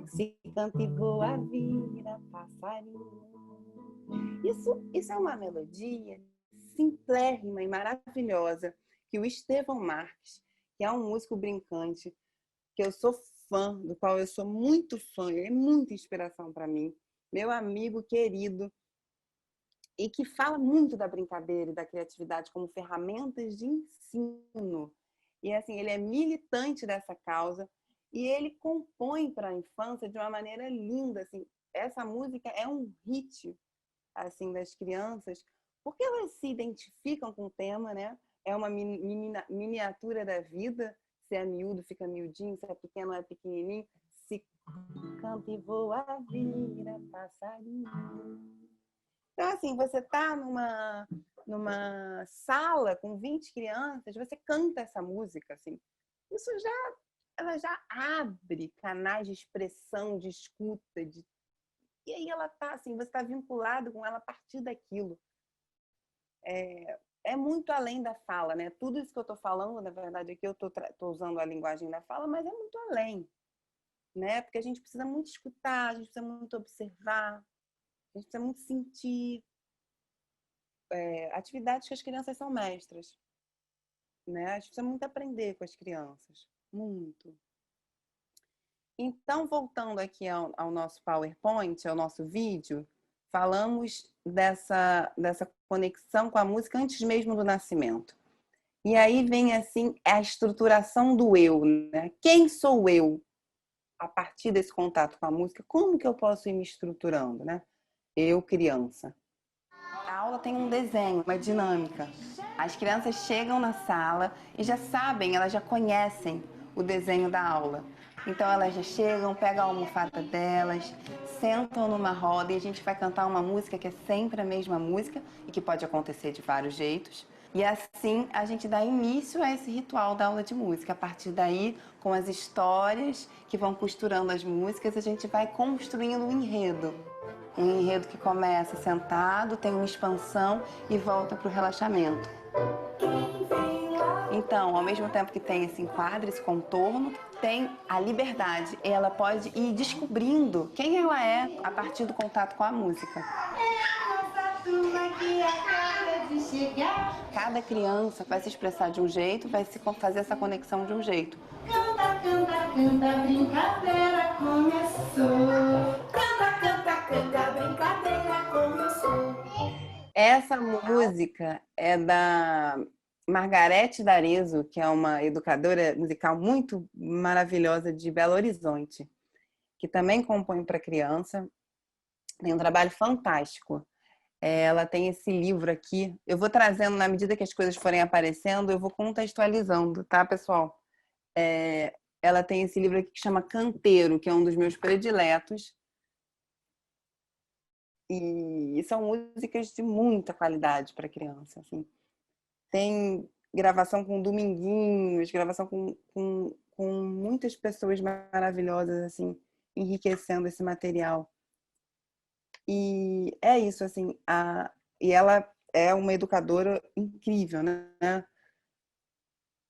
Se canta e voa, vira passarinho. Isso é uma melodia simplérrima e maravilhosa que o Estevão Marques, que é um músico brincante, que eu sou fã, do qual eu sou muito fã, ele é muita inspiração para mim, meu amigo querido, e que fala muito da brincadeira e da criatividade como ferramentas de ensino. E assim, ele é militante dessa causa e ele compõe para a infância de uma maneira linda, assim. Essa música é um hit assim das crianças, porque elas se identificam com o tema, né? É uma miniatura da vida. Se é miúdo, fica miudinho, se é pequeno, é pequenininho. Se canta e voa, vira passarinho. Então, assim, você está numa sala com 20 crianças, você canta essa música, assim. Ela já abre canais de expressão, de escuta, e aí ela tá assim, você está vinculado com ela a partir daquilo. É muito além da fala, né? Tudo isso que eu estou falando, na verdade, aqui eu estou usando a linguagem da fala, mas é muito além, né? Porque a gente precisa muito escutar, a gente precisa muito observar, a gente precisa muito sentir. Atividades que as crianças são mestras, né? A gente precisa muito aprender com as crianças, muito. Então, voltando aqui ao nosso PowerPoint, ao nosso vídeo, falamos dessa conexão com a música antes mesmo do nascimento. E aí vem, assim, a estruturação do eu, né? Quem sou eu? A partir desse contato com a música, como que eu posso ir me estruturando, né? Eu, criança. A aula tem um desenho, uma dinâmica. As crianças chegam na sala e já sabem, elas já conhecem o desenho da aula. Então elas já chegam, pegam a almofada delas, sentam numa roda e a gente vai cantar uma música que é sempre a mesma música e que pode acontecer de vários jeitos. E assim a gente dá início a esse ritual da aula de música. A partir daí, com as histórias que vão costurando as músicas, a gente vai construindo um enredo. Um enredo que começa sentado, tem uma expansão e volta para o relaxamento. Então, ao mesmo tempo que tem esse enquadro, esse contorno, tem a liberdade. Ela pode ir descobrindo quem ela é a partir do contato com a música. Cada criança vai se expressar de um jeito, vai se fazer essa conexão de um jeito. Canta, canta, canta, brincadeira começou. Canta, canta, canta, a brincadeira começou. Essa música é da Margarete D'Arezzo, que é uma educadora musical muito maravilhosa de Belo Horizonte, que também compõe para criança. Tem um trabalho fantástico. Ela tem esse livro aqui. Eu vou trazendo, na medida que as coisas forem aparecendo, eu vou contextualizando, tá, pessoal? Ela tem esse livro aqui que chama Canteiro, que é um dos meus prediletos. E são músicas de muita qualidade para criança, assim. Tem gravação com Dominguinhos, gravação com muitas pessoas maravilhosas, assim, enriquecendo esse material. E é isso, assim, e ela é uma educadora incrível, né?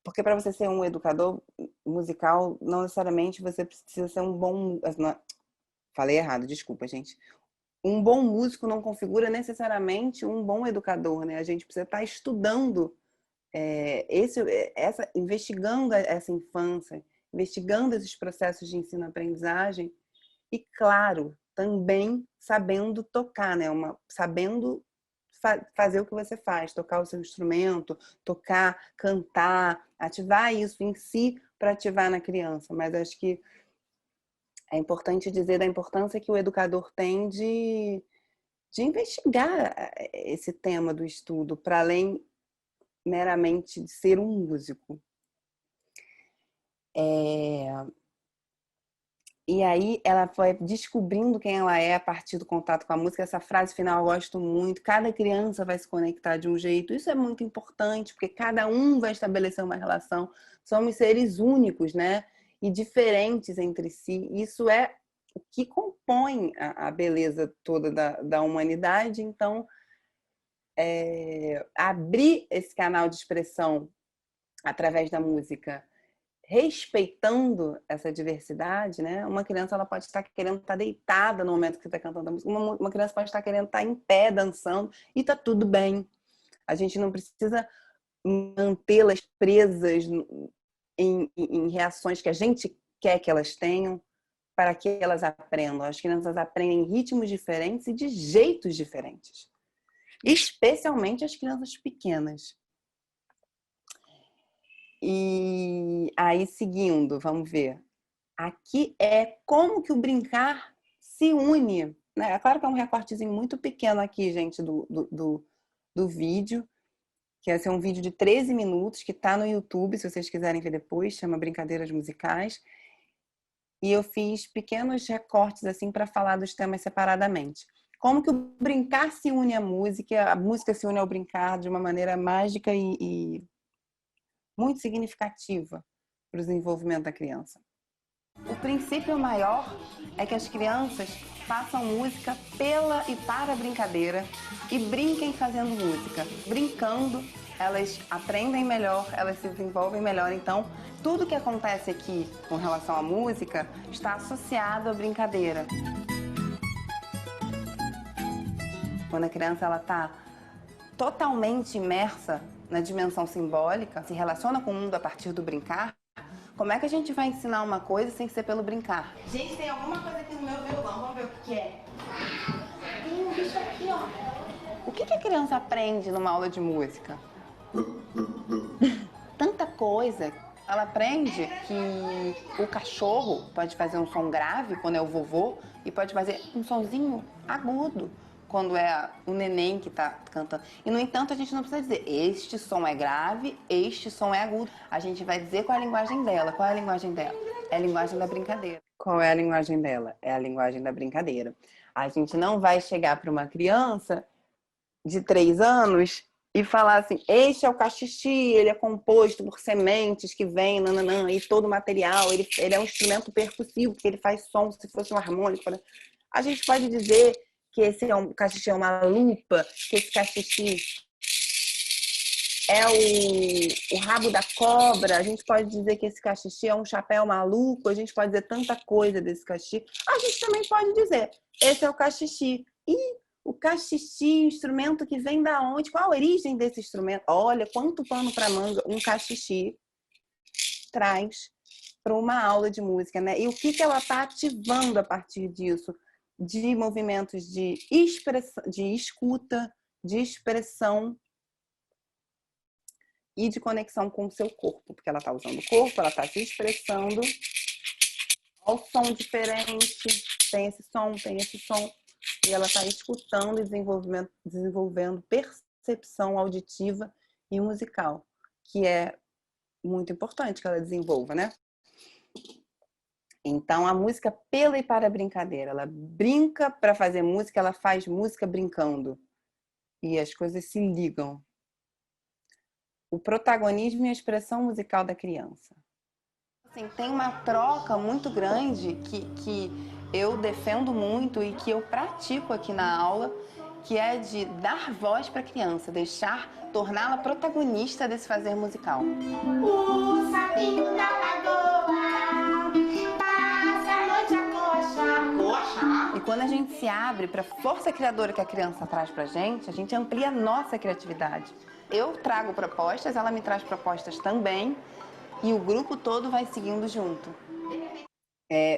Porque para você ser um educador musical, não necessariamente você precisa ser um bom... Falei errado, desculpa, gente. Um bom músico não configura necessariamente um bom educador, né? A gente precisa estar estudando, investigando essa infância, investigando esses processos de ensino-aprendizagem e, claro, também sabendo tocar, né? Sabendo fazer o que você faz, tocar o seu instrumento, tocar, cantar, ativar isso em si para ativar na criança. Mas acho que é importante dizer da importância que o educador tem de investigar esse tema do estudo, para além meramente de ser um músico. E aí ela foi descobrindo quem ela é a partir do contato com a música. Essa frase final eu gosto muito. Cada criança vai se conectar de um jeito. Isso é muito importante, porque cada um vai estabelecer uma relação. Somos seres únicos, né? E diferentes entre si. Isso é o que compõe a beleza toda da humanidade. Então, abrir esse canal de expressão através da música respeitando essa diversidade, né? Uma criança ela pode estar querendo estar deitada no momento que você está cantando a música, uma criança pode estar querendo estar em pé dançando e tá tudo bem. A gente não precisa mantê-las presas em reações que a gente quer que elas tenham para que elas aprendam. As crianças aprendem em ritmos diferentes e de jeitos diferentes, especialmente as crianças pequenas. E aí, seguindo, vamos ver. Aqui é como que o brincar se une, né? É claro que é um recortezinho muito pequeno aqui, gente, do vídeo, que esse é um vídeo de 13 minutos, que está no YouTube, se vocês quiserem ver depois, chama Brincadeiras Musicais. E eu fiz pequenos recortes assim para falar dos temas separadamente. Como que o brincar se une à música, a música se une ao brincar de uma maneira mágica e muito significativa para o desenvolvimento da criança. O princípio maior é que as crianças façam música pela e para a brincadeira e brinquem fazendo música. Brincando, elas aprendem melhor, elas se desenvolvem melhor. Então, tudo que acontece aqui com relação à música está associado à brincadeira. Quando a criança está totalmente imersa na dimensão simbólica, se relaciona com o mundo a partir do brincar, como é que a gente vai ensinar uma coisa sem ser pelo brincar? Gente, tem alguma coisa aqui no meu violão, vamos ver o que é. Tem um bicho aqui, ó. O que a criança aprende numa aula de música? Tanta coisa. Ela aprende que o cachorro pode fazer um som grave quando é o vovô e pode fazer um sonzinho agudo quando é o neném que está cantando. E, no entanto, a gente não precisa dizer este som é grave, este som é agudo. A gente vai dizer qual é a linguagem dela. Qual é a linguagem dela? É a linguagem da brincadeira. Qual é a linguagem dela? É a linguagem da brincadeira. A gente não vai chegar para uma criança de 3 anos e falar assim, este é o cachixi, ele é composto por sementes que vêm, nananã, e todo o material, ele é um instrumento percussivo, porque ele faz som se fosse um harmônico. A gente pode dizer que esse cachixi é uma lupa, que esse cachixi é o rabo da cobra, a gente pode dizer que esse cachixi é um chapéu maluco, a gente pode dizer tanta coisa desse cachixi. A gente também pode dizer, esse é o cachixi. E o cachixi, instrumento que vem da onde? Qual a origem desse instrumento? Olha, quanto pano para manga um cachixi traz para uma aula de música, né? E o que ela está ativando a partir disso? De movimentos de expressão, de escuta, de expressão e de conexão com o seu corpo, porque ela está usando o corpo, ela está se expressando ao som diferente, tem esse som, e ela está escutando e desenvolvendo percepção auditiva e musical, que é muito importante que ela desenvolva, né? Então, a música pela e para a brincadeira. Ela brinca para fazer música, ela faz música brincando. E as coisas se ligam. O protagonismo e a expressão musical da criança. Assim, tem uma troca muito grande que eu defendo muito e que eu pratico aqui na aula, que é de dar voz para a criança, torná-la protagonista desse fazer musical. O sapinho da lagoa passa a noite a coxar. E quando a gente se abre para a força criadora que a criança traz para a gente amplia a nossa criatividade. Eu trago propostas, ela me traz propostas também, e o grupo todo vai seguindo junto.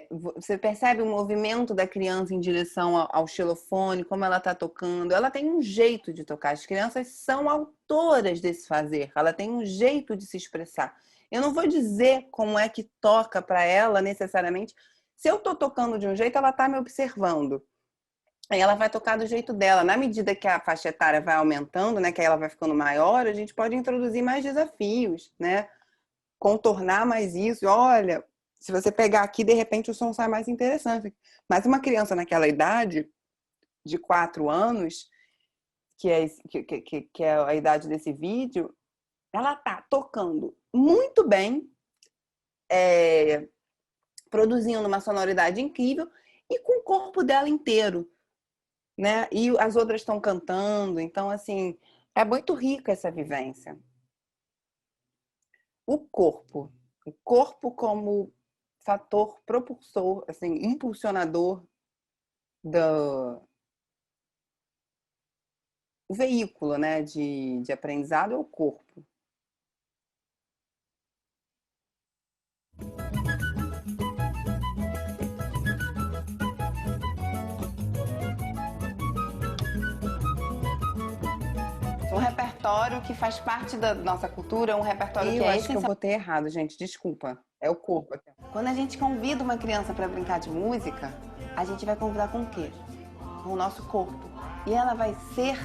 Você percebe o movimento da criança em direção ao xilofone, como ela está tocando. Ela tem um jeito de tocar. As crianças são autoras desse fazer. Ela tem um jeito de se expressar. Eu não vou dizer como é que toca para ela necessariamente. Se eu estou tocando de um jeito, ela está me observando. Aí ela vai tocar do jeito dela. Na medida que a faixa etária vai aumentando, né, que ela vai ficando maior, a gente pode introduzir mais desafios, né? Contornar mais isso. Olha, se você pegar aqui, de repente o som sai mais interessante. Mas uma criança naquela idade, de 4 anos, que é a idade desse vídeo, ela tá tocando muito bem, produzindo uma sonoridade incrível e com o corpo dela inteiro, né? E as outras estão cantando. Então, assim, é muito rica essa vivência. O corpo. O corpo como fator propulsor, assim, impulsionador do o veículo, né, de aprendizado é o corpo. Um repertório que faz parte da nossa cultura, um repertório que Eu é acho que eu essencial. botei errado, gente. Desculpa. É o corpo aqui. Quando a gente convida uma criança para brincar de música, a gente vai convidar com o quê? Com o nosso corpo. E ela vai ser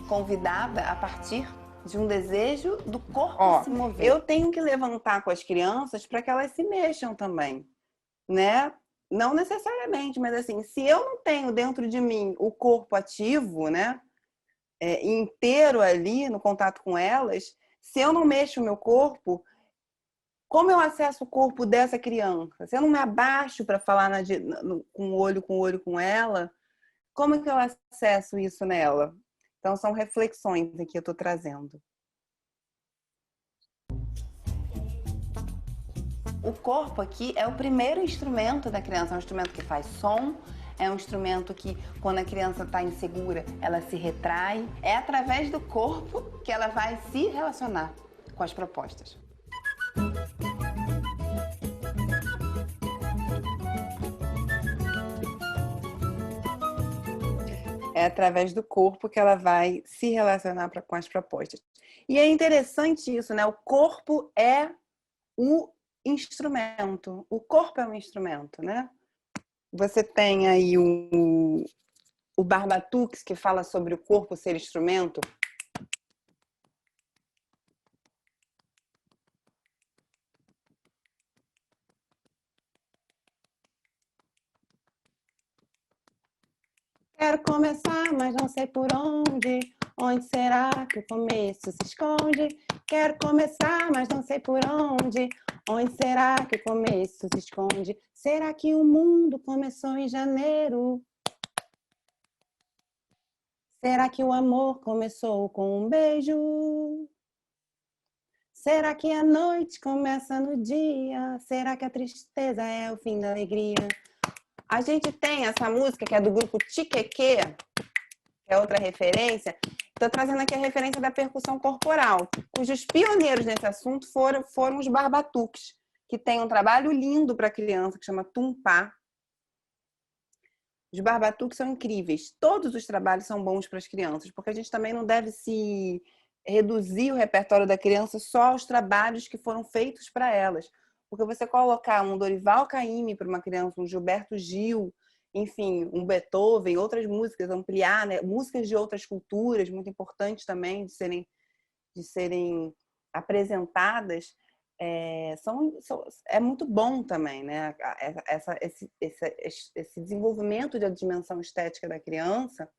convidada a partir de um desejo do corpo se mover. Eu tenho que levantar com as crianças para que elas se mexam também, né? Não necessariamente, mas assim, se eu não tenho dentro de mim o corpo ativo, né? Inteiro ali no contato com elas, se eu não mexo o meu corpo, como eu acesso o corpo dessa criança? Se eu não me abaixo para falar com olho com ela, como é que eu acesso isso nela? Então, são reflexões aqui que eu estou trazendo. O corpo aqui é o primeiro instrumento da criança, é um instrumento que faz som, é um instrumento que, quando a criança está insegura, ela se retrai. É através do corpo que ela vai se relacionar com as propostas. É através do corpo que ela vai se relacionar com as propostas. E é interessante isso, né? O corpo é o instrumento. O corpo é um instrumento, né? Você tem aí o Barbatux, que fala sobre o corpo ser instrumento. Quero começar, mas não sei por onde. Onde será que o começo se esconde? Quero começar, mas não sei por onde. Onde será que o começo se esconde? Será que o mundo começou em janeiro? Será que o amor começou com um beijo? Será que a noite começa no dia? Será que a tristeza é o fim da alegria? A gente tem essa música que é do grupo Tiqueque, que é outra referência. Estou trazendo aqui a referência da percussão corporal, cujos pioneiros nesse assunto foram os Barbatuques, que tem um trabalho lindo para criança que chama Tumpá. Os Barbatuques são incríveis. Todos os trabalhos são bons para as crianças, porque a gente também não deve se reduzir o repertório da criança só aos trabalhos que foram feitos para elas. Porque você colocar um Dorival Caymmi para uma criança, um Gilberto Gil, enfim, um Beethoven, outras músicas, ampliar, né? Músicas de outras culturas, muito importantes também de serem apresentadas, é muito bom também, né? Esse desenvolvimento da dimensão estética da criança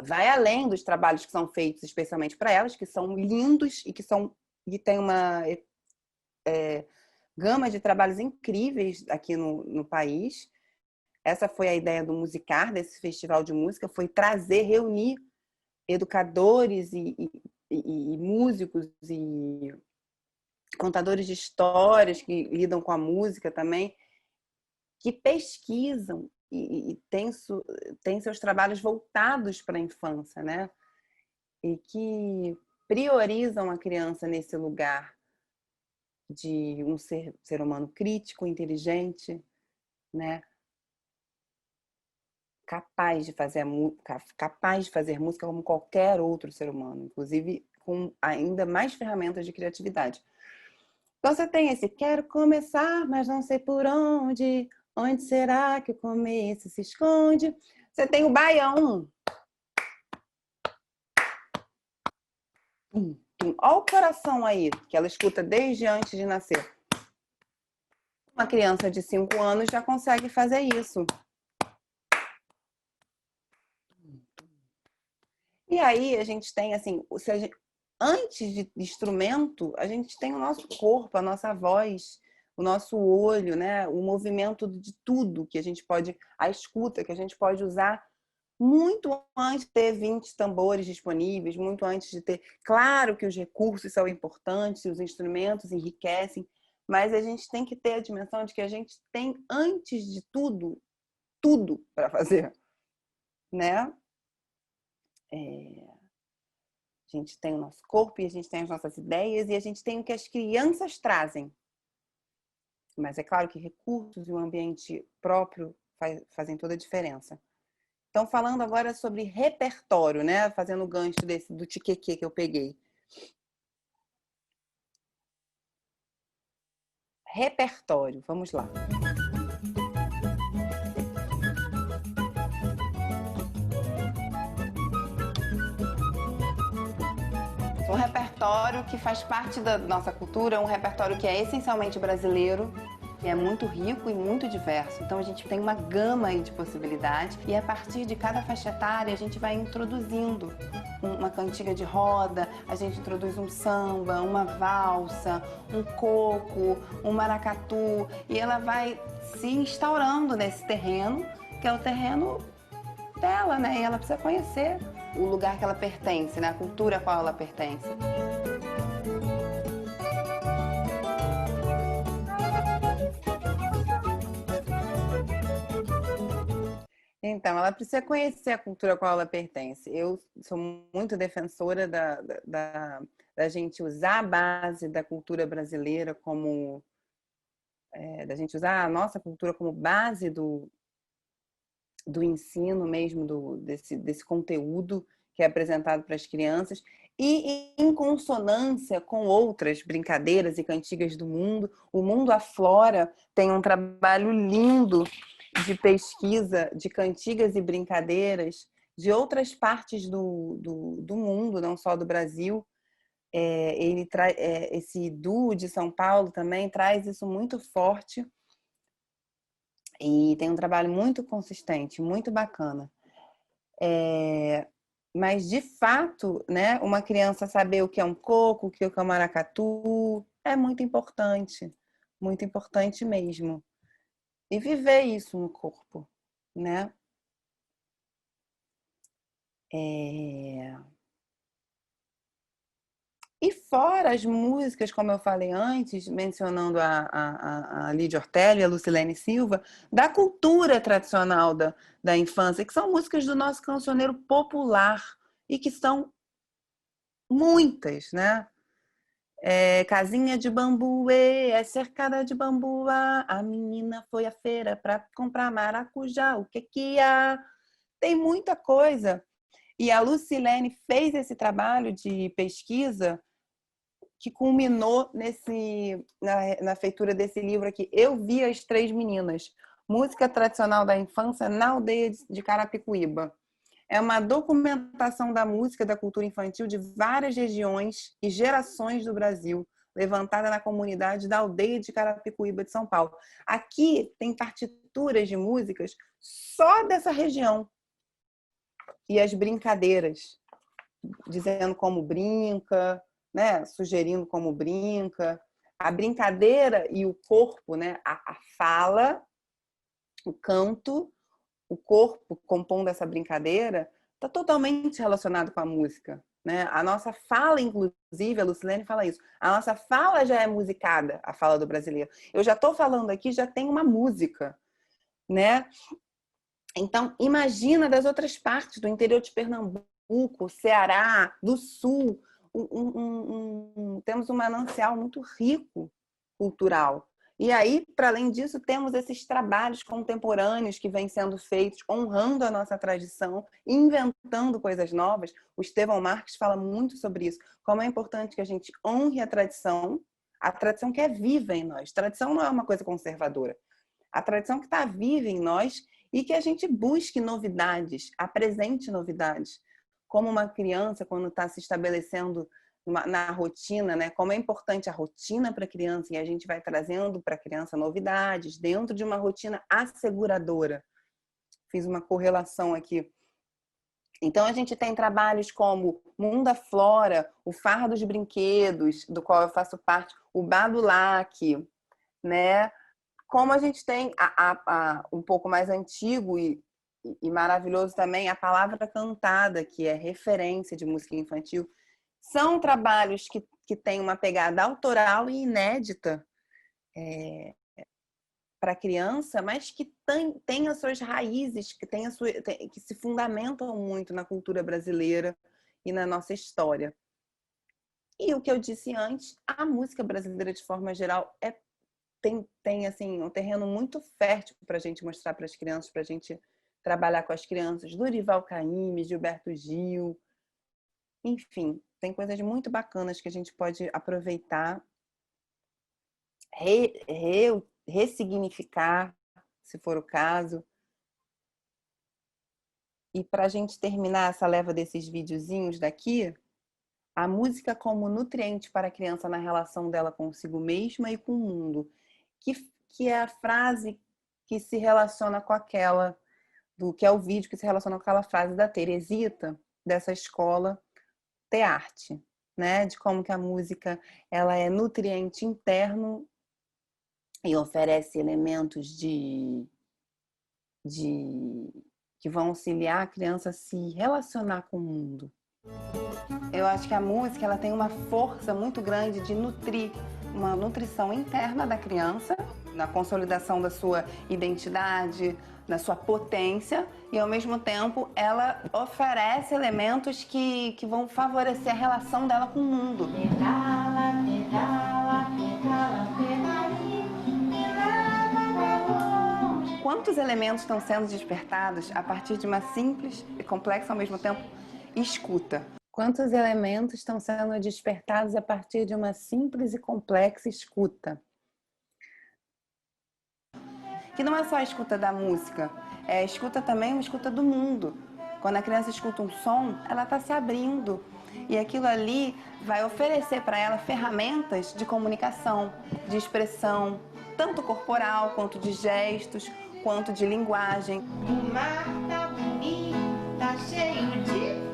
vai além dos trabalhos que são feitos especialmente para elas, que são lindos e que tem uma gama de trabalhos incríveis aqui no país. Essa foi a ideia do Musicar, desse festival de música, foi reunir educadores e músicos e contadores de histórias que lidam com a música também, que pesquisam e têm seus trabalhos voltados para a infância, né? E que priorizam a criança nesse lugar de um ser humano crítico, inteligente, né? Capaz de fazer música como qualquer outro ser humano, inclusive com ainda mais ferramentas de criatividade. Então você tem esse quero começar, mas não sei por onde. Onde será que o começo se esconde? Você tem o baião. Olha o coração aí, que ela escuta desde antes de nascer. Uma criança de 5 anos já consegue fazer isso. E aí a gente tem, assim, antes de instrumento, a gente tem o nosso corpo, a nossa voz, o nosso olho, né? O movimento de tudo que a gente pode, a escuta que a gente pode usar muito antes de ter 20 tambores disponíveis, muito antes de ter... Claro que os recursos são importantes, os instrumentos enriquecem, mas a gente tem que ter a dimensão de que a gente tem, antes de tudo, tudo para fazer, né? A gente tem o nosso corpo e a gente tem as nossas ideias e a gente tem o que as crianças trazem. Mas é claro que recursos e o ambiente próprio fazem toda a diferença. Então, falando agora sobre repertório, né? Fazendo o gancho do tiquequê que eu peguei. Repertório, vamos lá. Um repertório que faz parte da nossa cultura, um repertório que é essencialmente brasileiro, e é muito rico e muito diverso. Então a gente tem uma gama aí de possibilidades e a partir de cada faixa etária a gente vai introduzindo uma cantiga de roda, a gente introduz um samba, uma valsa, um coco, um maracatu e ela vai se instaurando nesse terreno, que é o terreno dela, né? E ela precisa conhecer o lugar que ela pertence, né? A cultura a qual ela pertence. Então, ela precisa conhecer a cultura a qual ela pertence. Eu sou muito defensora da gente usar a base da cultura brasileira como... da gente usar a nossa cultura como base do ensino mesmo, desse conteúdo que é apresentado para as crianças e em consonância com outras brincadeiras e cantigas do mundo. O Mundo Aflora tem um trabalho lindo de pesquisa de cantigas e brincadeiras de outras partes do mundo, não só do Brasil. Esse duo de São Paulo também traz isso muito forte e tem um trabalho muito consistente, muito bacana. Mas, de fato, né, uma criança saber o que é um coco, o que é um maracatu, é muito importante mesmo. E viver isso no corpo, né? E fora as músicas, como eu falei antes, mencionando a Lídia Ortelli e a Lucilene Silva, da cultura tradicional da infância, que são músicas do nosso cancioneiro popular e que são muitas, né? Casinha de bambu, é cercada de bambu, a menina foi à feira para comprar maracujá, o que há? Tem muita coisa. E a Lucilene fez esse trabalho de pesquisa que culminou na feitura desse livro aqui. Eu vi as Três Meninas, música tradicional da infância na aldeia de Carapicuíba. É uma documentação da música da cultura infantil de várias regiões e gerações do Brasil, levantada na comunidade da aldeia de Carapicuíba de São Paulo. Aqui tem partituras de músicas só dessa região. E as brincadeiras, dizendo como brinca, né? Sugerindo como brinca. A brincadeira e o corpo, né? A fala, o canto, o corpo compondo essa brincadeira, está totalmente relacionado com a música, né? A nossa fala, inclusive, a Lucilene fala isso, a nossa fala já é musicada, a fala do brasileiro. Eu já estou falando aqui, já tem uma música, né? Então, imagina das outras partes, do interior de Pernambuco, Ceará, do Sul, temos um manancial muito rico cultural. E aí, para além disso, temos esses trabalhos contemporâneos que vêm sendo feitos, honrando a nossa tradição, inventando coisas novas. O Estevão Marques fala muito sobre isso, como é importante que a gente honre a tradição que é viva em nós. Tradição não é uma coisa conservadora. A tradição que está viva em nós e que a gente busque novidades, apresente novidades. Como uma criança, quando está se estabelecendo na rotina, né? Como é importante a rotina para a criança e a gente vai trazendo para a criança novidades dentro de uma rotina asseguradora. Fiz uma correlação aqui. Então, a gente tem trabalhos como Mundo Aflora, o Farra dos Brinquedos, do qual eu faço parte, o Badulac, né? Como a gente tem um pouco mais antigo e maravilhoso também, a Palavra Cantada, que é referência de música infantil. São trabalhos que têm uma pegada autoral e inédita, para a criança, mas que tem as suas raízes, que se fundamentam muito na cultura brasileira e na nossa história. E o que eu disse antes, a música brasileira, de forma geral, tem assim, um terreno muito fértil para a gente mostrar para as crianças, para a gente trabalhar com as crianças. Dorival Caymmi, Gilberto Gil, enfim, tem coisas muito bacanas que a gente pode aproveitar, ressignificar, se for o caso. E para a gente terminar essa leva desses videozinhos daqui, a música como nutriente para a criança na relação dela consigo mesma e com o mundo, que é a frase que se relaciona com aquela, que é o vídeo que se relaciona com aquela frase da Teresita, dessa escola Tearte, né? De como que a música ela é nutriente interno e oferece elementos que vão auxiliar a criança a se relacionar com o mundo. Eu acho que a música ela tem uma força muito grande de nutrir, uma nutrição interna da criança, na consolidação da sua identidade, da sua potência, e ao mesmo tempo ela oferece elementos que vão favorecer a relação dela com o mundo. Pedala, pedala, pedala, pedalinho, pedala. Quantos elementos estão sendo despertados a partir de uma simples e complexa ao mesmo tempo escuta? Quantos elementos estão sendo despertados a partir de uma simples e complexa escuta? Que não é só a escuta da música, é a escuta também uma escuta do mundo. Quando a criança escuta um som, ela está se abrindo. E aquilo ali vai oferecer para ela ferramentas de comunicação, de expressão, tanto corporal, quanto de gestos, quanto de linguagem. O mar tá bonito, tá cheio de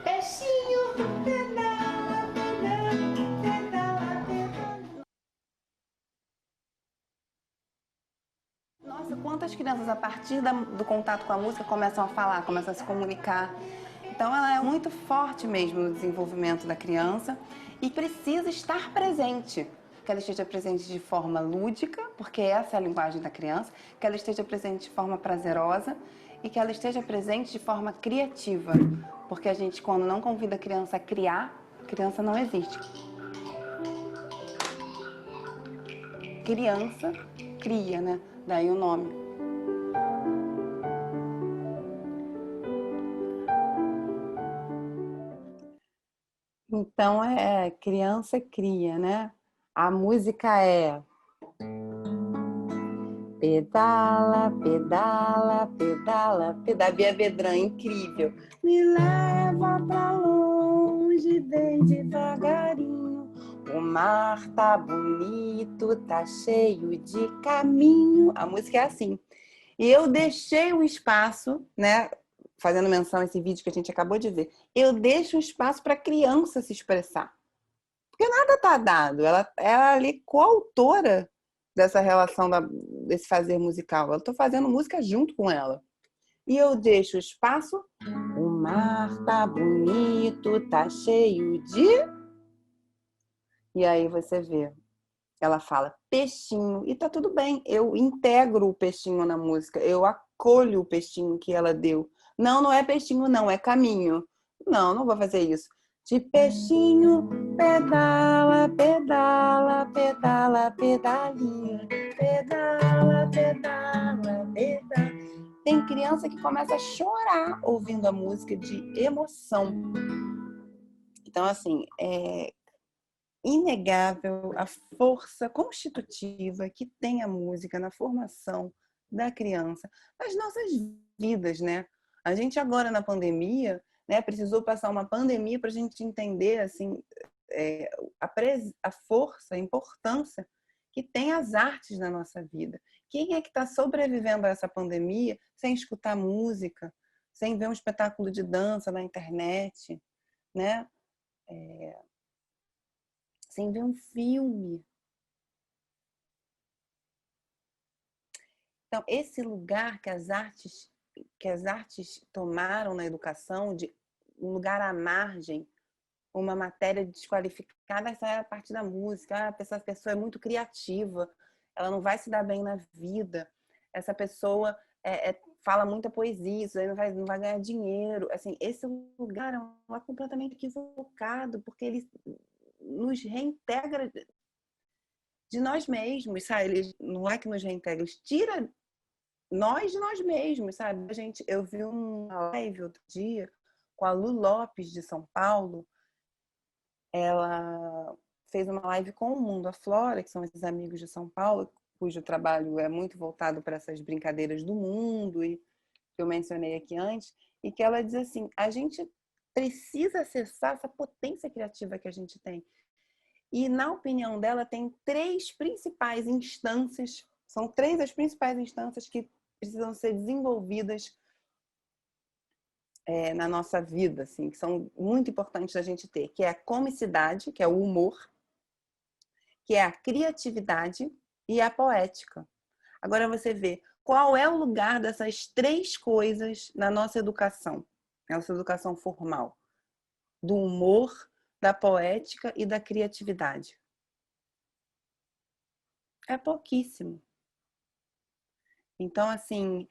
peixinho, pedala, pedala, pedala, pedala. Nossa, quantas crianças, a partir do contato com a música, começam a falar, começam a se comunicar. Então, ela é muito forte mesmo no desenvolvimento da criança e precisa estar presente. Que ela esteja presente de forma lúdica, porque essa é a linguagem da criança, que ela esteja presente de forma prazerosa e que ela esteja presente de forma criativa. Porque a gente, quando não convida a criança a criar, a criança não existe. Criança cria, né? Daí o nome. Então, criança cria, né? A música é pedala, pedala, pedala, pedala. Bia Bedran, incrível. Me leva pra longe, bem devagarinho. O mar tá bonito, tá cheio de caminho. A música é assim. E eu deixei o espaço, né? Fazendo menção a esse vídeo que a gente acabou de ver. Eu deixo o espaço para a criança se expressar. Porque nada tá dado. Ela é ali coautora dessa relação desse fazer musical. Eu estou fazendo música junto com ela. E eu deixo o espaço. O mar tá bonito, tá cheio de... E aí você vê. Ela fala peixinho. E tá tudo bem. Eu integro o peixinho na música. Eu acolho o peixinho que ela deu. Não, não é peixinho, não. É caminho. Não, não vou fazer isso. De peixinho, pedala, pedala, pedala, pedalinho. Pedala, pedala, pedala. Tem criança que começa a chorar ouvindo a música de emoção. Então, assim, é inegável a força constitutiva que tem a música na formação da criança, nas nossas vidas, né? A gente agora na pandemia, né, precisou passar uma pandemia para a gente entender assim a força, a importância que tem as artes na nossa vida. Quem é que está sobrevivendo a essa pandemia sem escutar música, sem ver um espetáculo de dança na internet, né? Sem ver um filme. Então, esse lugar que as artes tomaram na educação, de um lugar à margem, uma matéria desqualificada a partir da música. Ah, essa pessoa é muito criativa, ela não vai se dar bem na vida. Essa pessoa fala muita poesia, isso aí não vai ganhar dinheiro. Assim, esse lugar é um lugar completamente equivocado, porque ele nos reintegra de nós mesmos, sabe? Ele não é que nos reintegra, ele tira nós de nós mesmos, sabe? Eu vi uma live outro dia com a Lu Lopes, de São Paulo. Ela fez uma live com o Mundo Aflora, que são esses amigos de São Paulo, cujo trabalho é muito voltado para essas brincadeiras do mundo, e que eu mencionei aqui antes, e que ela diz assim, a gente precisa acessar essa potência criativa que a gente tem. E, na opinião dela, tem três principais instâncias, são três as principais instâncias que precisam ser desenvolvidas na nossa vida, assim, que são muito importantes da gente ter, que é a comicidade, que é o humor, que é a criatividade e a poética. Agora você vê qual é o lugar dessas três coisas na nossa educação formal, do humor, da poética e da criatividade. É pouquíssimo. Então, assim,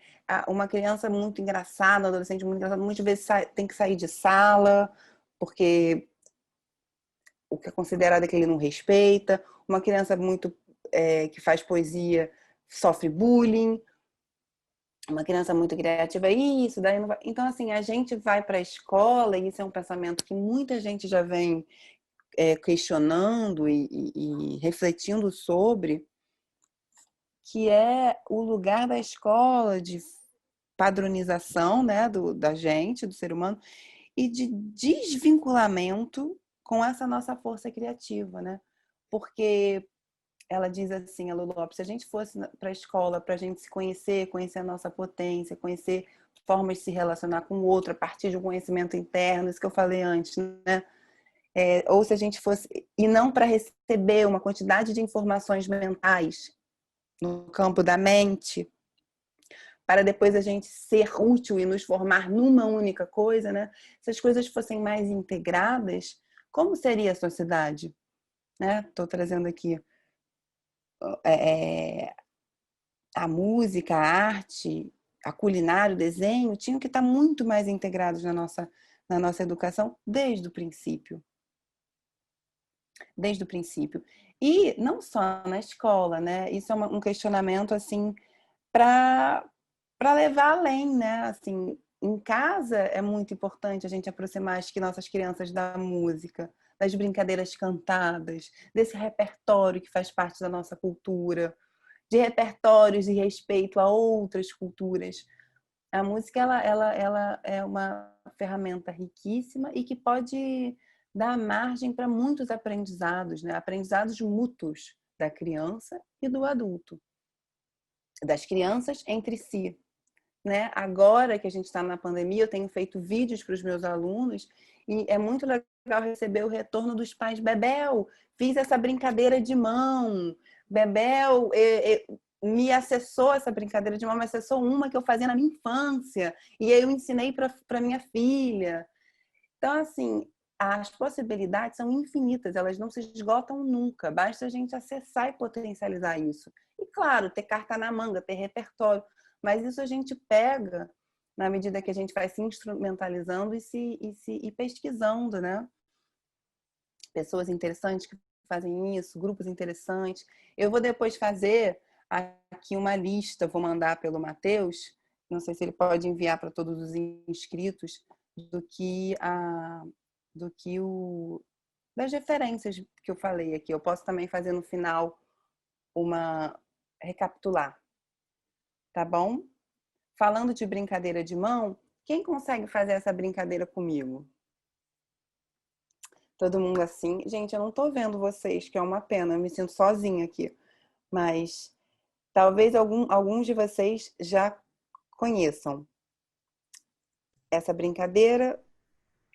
uma criança muito engraçada, um adolescente muito engraçado, muitas vezes tem que sair de sala, porque o que é considerado é que ele não respeita. Uma criança muito que faz poesia sofre bullying. Uma criança muito criativa, isso, daí não vai. Então, assim, a gente vai para a escola, e isso é um pensamento que muita gente já vem questionando e refletindo sobre, que é o lugar da escola de padronização, né, da gente, do ser humano, e de desvinculamento com essa nossa força criativa, né? Porque ela diz assim, a Lu Lopes, se a gente fosse para a escola para a gente se conhecer, conhecer a nossa potência, conhecer formas de se relacionar com o outro a partir de um conhecimento interno, isso que eu falei antes, né? Ou se a gente fosse, e não para receber uma quantidade de informações mentais no campo da mente, para depois a gente ser útil e nos formar numa única coisa, né? Se as coisas fossem mais integradas, como seria a sociedade? Né? Estou trazendo aqui a música, a arte, a culinária, o desenho, tinham que estar muito mais integrados na nossa educação desde o princípio. Desde o princípio. E não só na escola, né? Isso é um questionamento, assim, para levar além, né? Assim, em casa é muito importante a gente aproximar nossas crianças da música, das brincadeiras cantadas, desse repertório que faz parte da nossa cultura, de repertórios de respeito a outras culturas. A música ela é uma ferramenta riquíssima e que pode dar margem para muitos aprendizados, né? Aprendizados mútuos da criança e do adulto, das crianças entre si. Né? Agora que a gente está na pandemia, eu tenho feito vídeos para os meus alunos e é muito legal receber o retorno dos pais. Bebel, fiz essa brincadeira de mão. Bebel me acessou essa brincadeira de mão, me acessou uma que eu fazia na minha infância e aí eu ensinei para minha filha. Então, assim, as possibilidades são infinitas, elas não se esgotam nunca. Basta a gente acessar e potencializar isso. E, claro, ter carta na manga, ter repertório. Mas isso a gente pega na medida que a gente vai se instrumentalizando e pesquisando, né? Pessoas interessantes que fazem isso, grupos interessantes. Eu vou depois fazer aqui uma lista, vou mandar pelo Matheus, não sei se ele pode enviar para todos os inscritos, das referências que eu falei aqui. Eu posso também fazer no final recapitular. Tá bom? Falando de brincadeira de mão, quem consegue fazer essa brincadeira comigo? Todo mundo assim. Gente, eu não tô vendo vocês, que é uma pena, eu me sinto sozinha aqui. Mas talvez alguns de vocês já conheçam essa brincadeira.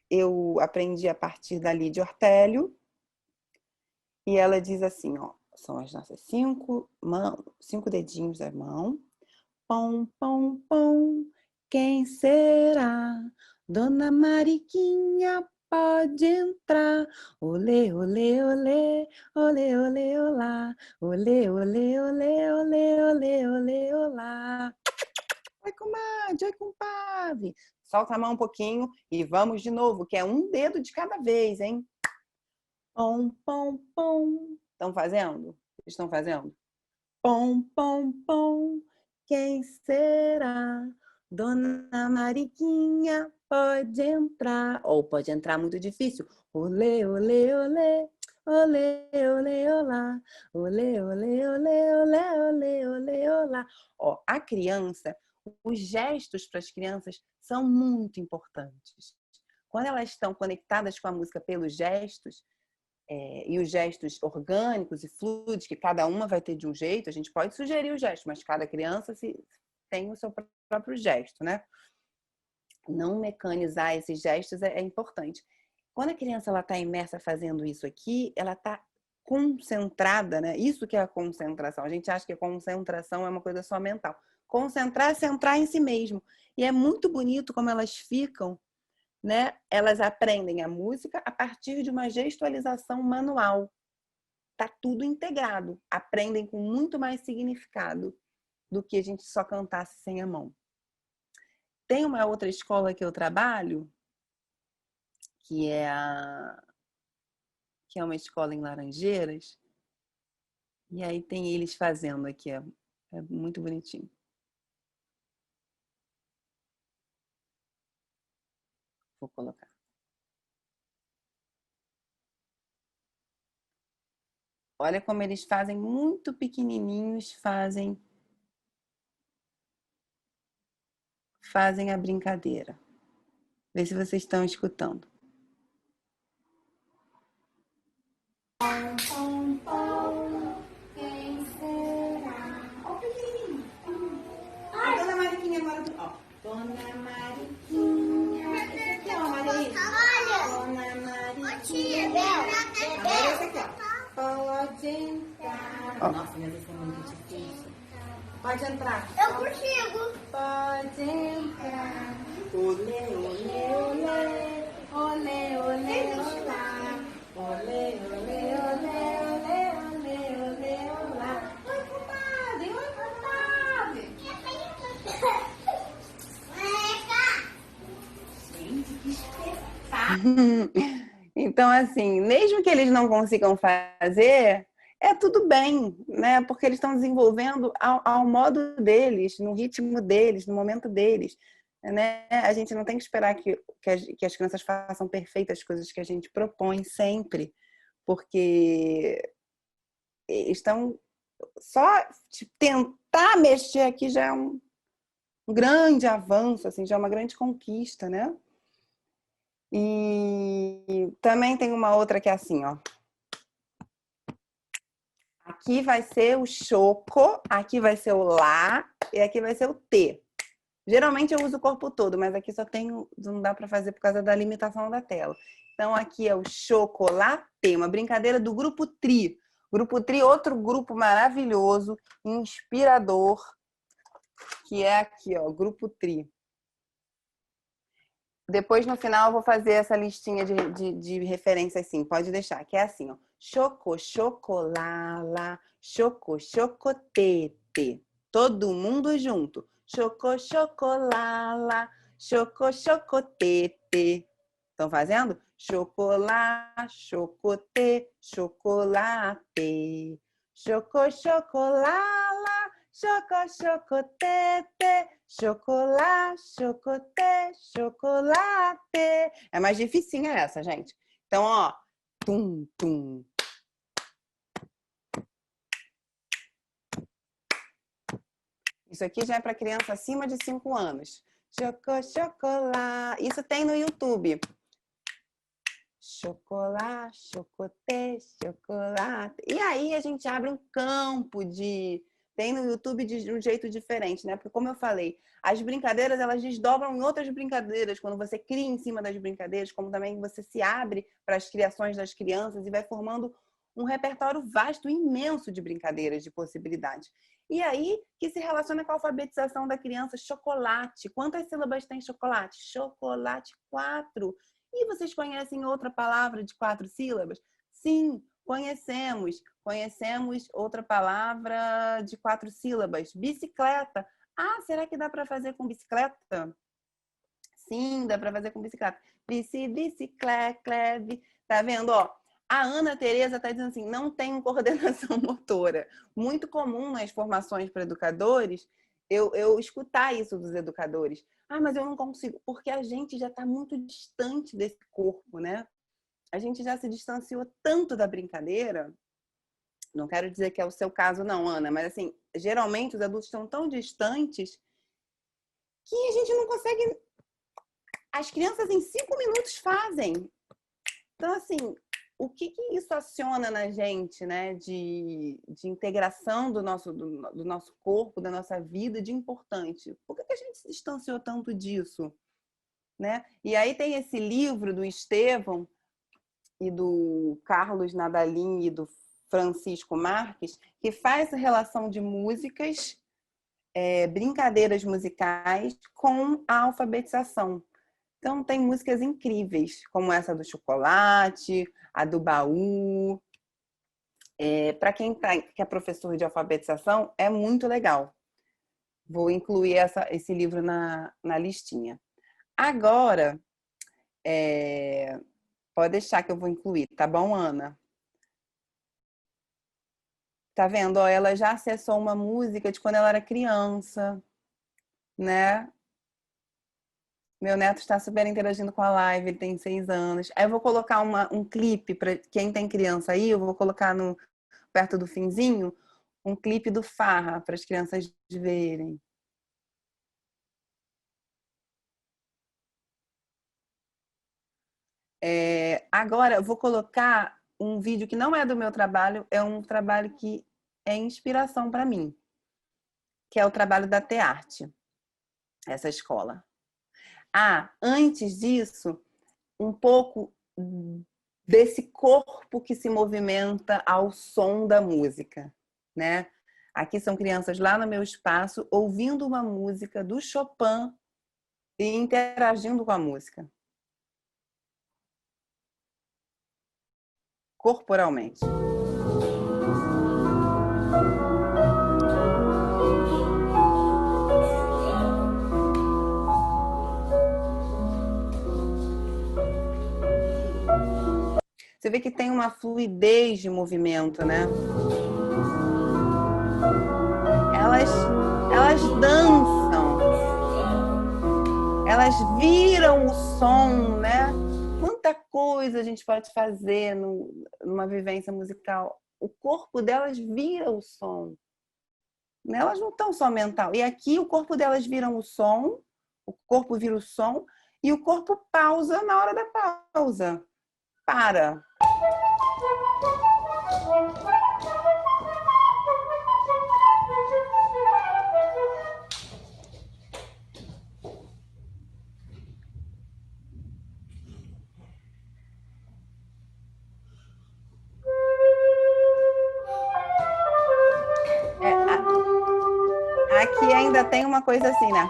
Eu aprendi a partir da Lídia Ortélio. E ela diz assim, ó, são as nossas 5 dedinhos da mão. Pom, pom, pom, quem será? Dona Mariquinha, pode entrar. Olê, olê, olê, olê, olê, olá. Olê, olê, olê, olê, olê, olê, olá. Oi, comadre, oi, compadre. Solta a mão um pouquinho e vamos de novo, que é um dedo de cada vez, hein? Pom, pom, pom. Estão fazendo? Estão fazendo? Pom, pom, pom. Quem será? Dona Mariquinha pode entrar. Ou pode entrar muito difícil. Olê, olê, olê. Olê, olê, olá. Olê, olê, olê, olê, olê, olê, olá. Ó, a criança, os gestos para as crianças são muito importantes. Quando elas estão conectadas com a música pelos gestos, e os gestos orgânicos e fluidos, que cada uma vai ter de um jeito, a gente pode sugerir o gesto, mas cada criança tem o seu próprio gesto, né? Não mecanizar esses gestos é importante. Quando a criança está imersa fazendo isso aqui, ela está concentrada, né? Isso que é a concentração. A gente acha que a concentração é uma coisa só mental. Concentrar é centrar em si mesmo. E é muito bonito como elas ficam, né? Elas aprendem a música a partir de uma gestualização manual. Tá tudo integrado. Aprendem com muito mais significado do que a gente só cantasse sem a mão. Tem uma outra escola que eu trabalho, que é uma escola em Laranjeiras, e aí tem eles fazendo aqui, é muito bonitinho. Vou colocar. Olha como eles fazem, muito pequenininhos, fazem a brincadeira. Vê se vocês estão escutando. Pom, pom, quem será? Ó, o pequenininho. A Dona Mariquinha agora. Ó, Dona Mariquinha. Esse aqui, ó, Maria. Dona Mariquinha. Agora esse aqui, ó. Pode entrar. Nossa, mas esse é muito difícil. Pode entrar. Eu consigo. Pode entrar. Olê, olê, olê. Olê, olê, olá. Olê, olê, olê, olê, olê, olê, olá. Oi, comadre, oi, comadre. Gente, que espetáculo. Então, assim, mesmo que eles não consigam fazer, é tudo bem, né? Porque eles estão desenvolvendo ao modo deles, no ritmo deles, no momento deles, né? A gente não tem que esperar que as crianças façam perfeitas coisas que a gente propõe sempre, porque estão só tentar mexer aqui já é um grande avanço, assim, já é uma grande conquista, né? E também tem uma outra que é assim, ó. Aqui vai ser o choco, aqui vai ser o lá e aqui vai ser o T. Geralmente eu uso o corpo todo, mas aqui só tenho, não dá para fazer por causa da limitação da tela. Então aqui é o chocolate, uma brincadeira do Grupo Tri. Grupo Tri, outro grupo maravilhoso, inspirador, que é aqui, ó, Grupo Tri. Depois, no final, eu vou fazer essa listinha de referência assim. Pode deixar, que é assim, ó. Choco, chocolala, choco, chocotete. Todo mundo junto. Choco, chocolala, choco, chocotete. Estão fazendo? Chocolá, chocote, chocolate. Choco, chocolala, choco, chocotete. Chocolate, chocote, chocolate. É mais dificinha essa, gente. Então, ó. Tum, tum. Isso aqui já é para criança acima de 5 anos. Choco, chocolate. Isso tem no YouTube. Chocolate, chocote, chocolate. E aí a gente abre um campo de... Tem no YouTube de um jeito diferente, né? Porque como eu falei, as brincadeiras, elas desdobram em outras brincadeiras. Quando você cria em cima das brincadeiras, como também você se abre para as criações das crianças e vai formando um repertório vasto, imenso de brincadeiras, de possibilidades. E aí que se relaciona com a alfabetização da criança. Chocolate. Quantas sílabas tem chocolate? Chocolate, 4. E vocês conhecem outra palavra de 4 sílabas? Sim, conhecemos. Conhecemos outra palavra de 4 sílabas. Bicicleta. Ah, será que dá para fazer com bicicleta? Sim, dá para fazer com bicicleta. Bicicleta, cleve. Tá vendo, ó? A Ana Tereza está dizendo assim, não tenho coordenação motora. Muito comum nas formações para educadores, eu escutar isso dos educadores. Ah, mas eu não consigo, porque a gente já está muito distante desse corpo, né? A gente já se distanciou tanto da brincadeira. Não quero dizer que é o seu caso, não, Ana, mas assim, geralmente os adultos estão tão distantes que a gente não consegue. As crianças em 5 minutos fazem. Então, assim, o que isso aciona na gente, né? De integração do nosso corpo, da nossa vida, de importante? Por que a gente se distanciou tanto disso? Né? E aí tem esse livro do Estevão e do Carlos Nadalim e do Francisco Marques, que faz a relação de músicas, brincadeiras musicais com a alfabetização. Então, tem músicas incríveis, como essa do Chocolate, a do Baú. Para quem que é professor de alfabetização, é muito legal. Vou incluir esse livro na listinha. Agora, pode deixar que eu vou incluir, tá bom, Ana? Tá vendo? Ó, ela já acessou uma música de quando ela era criança, né? Meu neto está super interagindo com a live, ele tem 6 anos. Aí eu vou colocar um clipe para quem tem criança aí, eu vou colocar perto do finzinho, um clipe do Farra para as crianças verem. Agora eu vou colocar um vídeo que não é do meu trabalho, é um trabalho que é inspiração para mim, que é o trabalho da Tearte, essa escola. Antes disso, um pouco desse corpo que se movimenta ao som da música, né? Aqui são crianças lá no meu espaço ouvindo uma música do Chopin e interagindo com a música. Corporalmente. Você vê que tem uma fluidez de movimento, né? Elas dançam. Elas viram o som, né? Quanta coisa a gente pode fazer numa vivência musical. O corpo delas vira o som. Elas não estão só mental. E aqui o corpo delas vira o som, o corpo vira o som, e o corpo pausa na hora da pausa. Para. Aqui ainda tem uma coisa assim, né?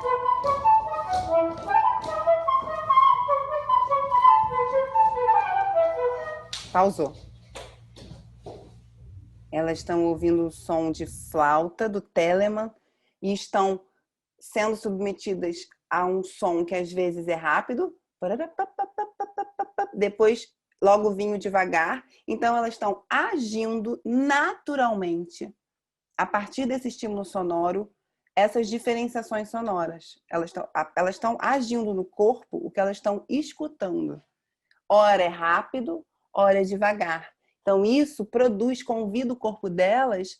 Pausou. Elas estão ouvindo o som de flauta do Telemann e estão sendo submetidas a um som que às vezes é rápido, depois logo vinho devagar. Então elas estão agindo naturalmente a partir desse estímulo sonoro, essas diferenciações sonoras. Elas estão agindo no corpo o que elas estão escutando. Ora é rápido, ora é devagar. Então, isso convida o corpo delas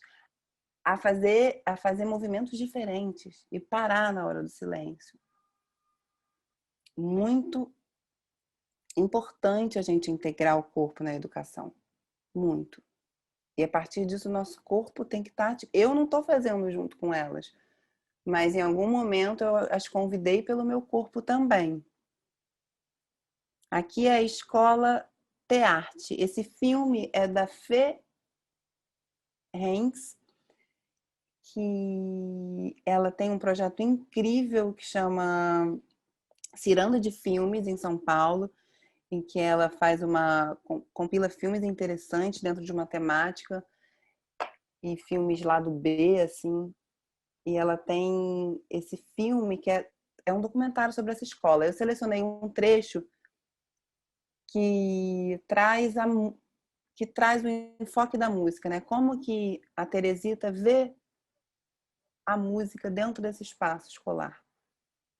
a fazer movimentos diferentes e parar na hora do silêncio. Muito importante a gente integrar o corpo na educação. Muito. E a partir disso, o nosso corpo tem que estar... Eu não estou fazendo junto com elas, mas em algum momento eu as convidei pelo meu corpo também. Aqui é a Escola Tearte. Esse filme é da Fê Hens, que ela tem um projeto incrível que chama Ciranda de Filmes, em São Paulo, em que ela compila filmes interessantes dentro de uma temática e filmes lado B, assim. E ela tem esse filme que é um documentário sobre essa escola. Eu selecionei um trecho que traz o enfoque da música, né? Como que a Teresita vê a música dentro desse espaço escolar.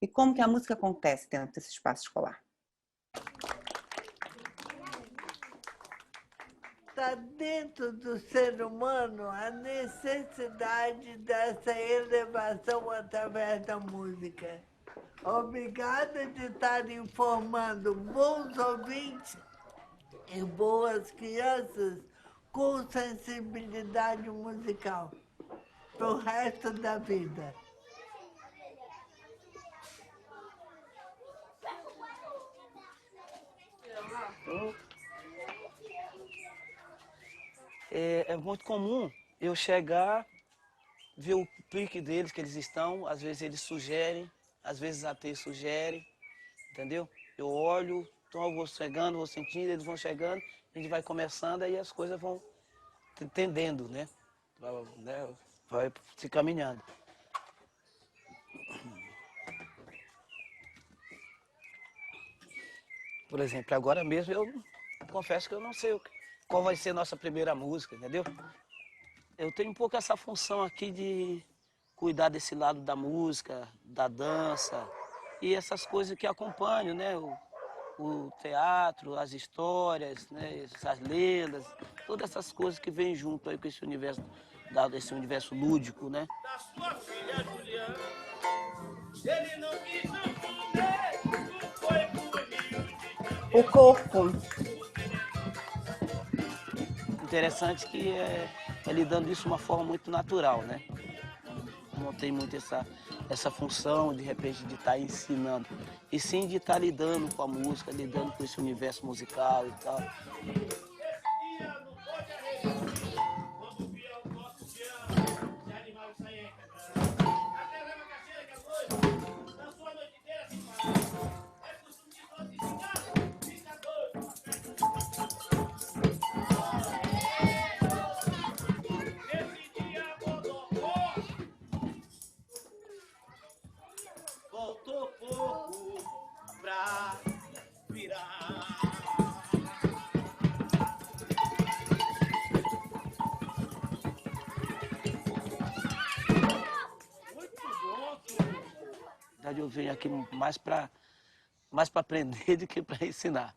E como que a música acontece dentro desse espaço escolar. Está dentro do ser humano a necessidade dessa elevação através da música. Obrigada de estar informando bons ouvintes e boas crianças com sensibilidade musical para o resto da vida. É muito comum eu chegar, ver o pique deles, que eles estão, às vezes eles sugerem, às vezes a T sugere, entendeu? Eu olho, então eu vou chegando, vou sentindo, eles vão chegando, a gente vai começando, aí as coisas vão entendendo, né? Vai se caminhando. Por exemplo, agora mesmo eu confesso que eu não sei qual vai ser a nossa primeira música, entendeu? Eu tenho um pouco essa função aqui de cuidar desse lado da música, da dança e essas coisas que acompanham, né? O teatro, as histórias, né? Essas lendas, todas essas coisas que vêm junto aí com esse universo, esse universo lúdico, né? Da sua filha Juliana, ele não quis não comer, não foi pro Rio de O corpo. Interessante que é lidando isso de uma forma muito natural, né? Não tem muito essa função, de repente, de estar ensinando. E sim de estar lidando com a música, lidando com esse universo musical e tal. voltou pouco pra virar. Muito bom, senhor. Na verdade, eu venho aqui mais para aprender do que para ensinar.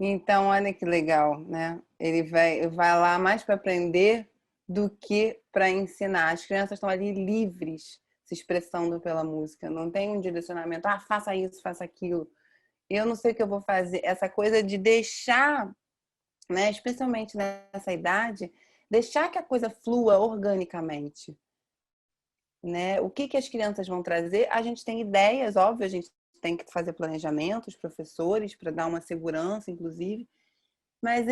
Então, olha que legal, né? Ele vai lá mais para aprender do que para ensinar. As crianças estão ali livres, se expressando pela música. Não tem um direcionamento, faça isso, faça aquilo. Eu não sei o que eu vou fazer. Essa coisa de deixar, né, especialmente nessa idade, deixar que a coisa flua organicamente. Né? O que as crianças vão trazer? A gente tem ideias, óbvio, a gente tem que fazer planejamento, os professores, para dar uma segurança, inclusive. Mas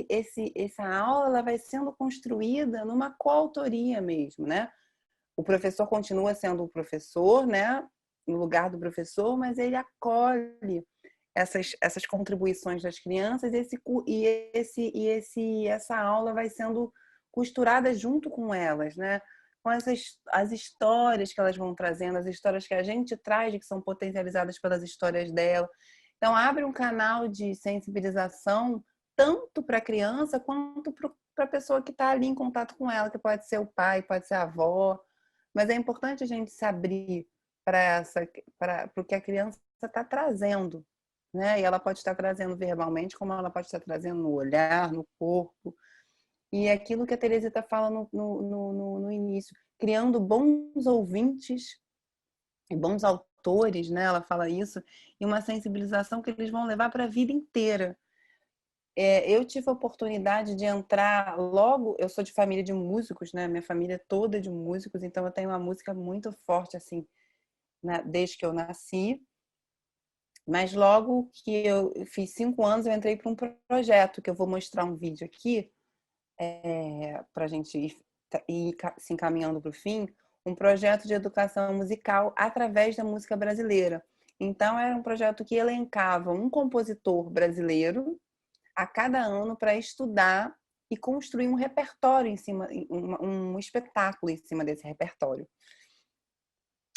essa aula ela vai sendo construída numa coautoria mesmo, né? O professor continua sendo o professor, né? No lugar do professor, mas ele acolhe essas contribuições das crianças essa aula vai sendo costurada junto com elas, né? Com as histórias que elas vão trazendo, as histórias que a gente traz, que são potencializadas pelas histórias dela. Então, abre um canal de sensibilização tanto para a criança quanto para a pessoa que está ali em contato com ela, que pode ser o pai, pode ser a avó. Mas é importante a gente se abrir para o que a criança está trazendo, né? E ela pode estar trazendo verbalmente, como ela pode estar trazendo no olhar, no corpo. E aquilo que a Teresita fala no início, criando bons ouvintes e bons autores, né? Ela fala isso, e uma sensibilização que eles vão levar para a vida inteira. Eu tive a oportunidade de entrar logo, eu sou de família de músicos, né? Minha família é toda de músicos, então eu tenho uma música muito forte, assim, desde que eu nasci. Mas logo que eu fiz 5 anos, eu entrei para um projeto, que eu vou mostrar um vídeo aqui, para a gente ir se encaminhando para o fim, um projeto de educação musical através da música brasileira. Então, era um projeto que elencava um compositor brasileiro a cada ano para estudar e construir um repertório em cima, um espetáculo em cima desse repertório.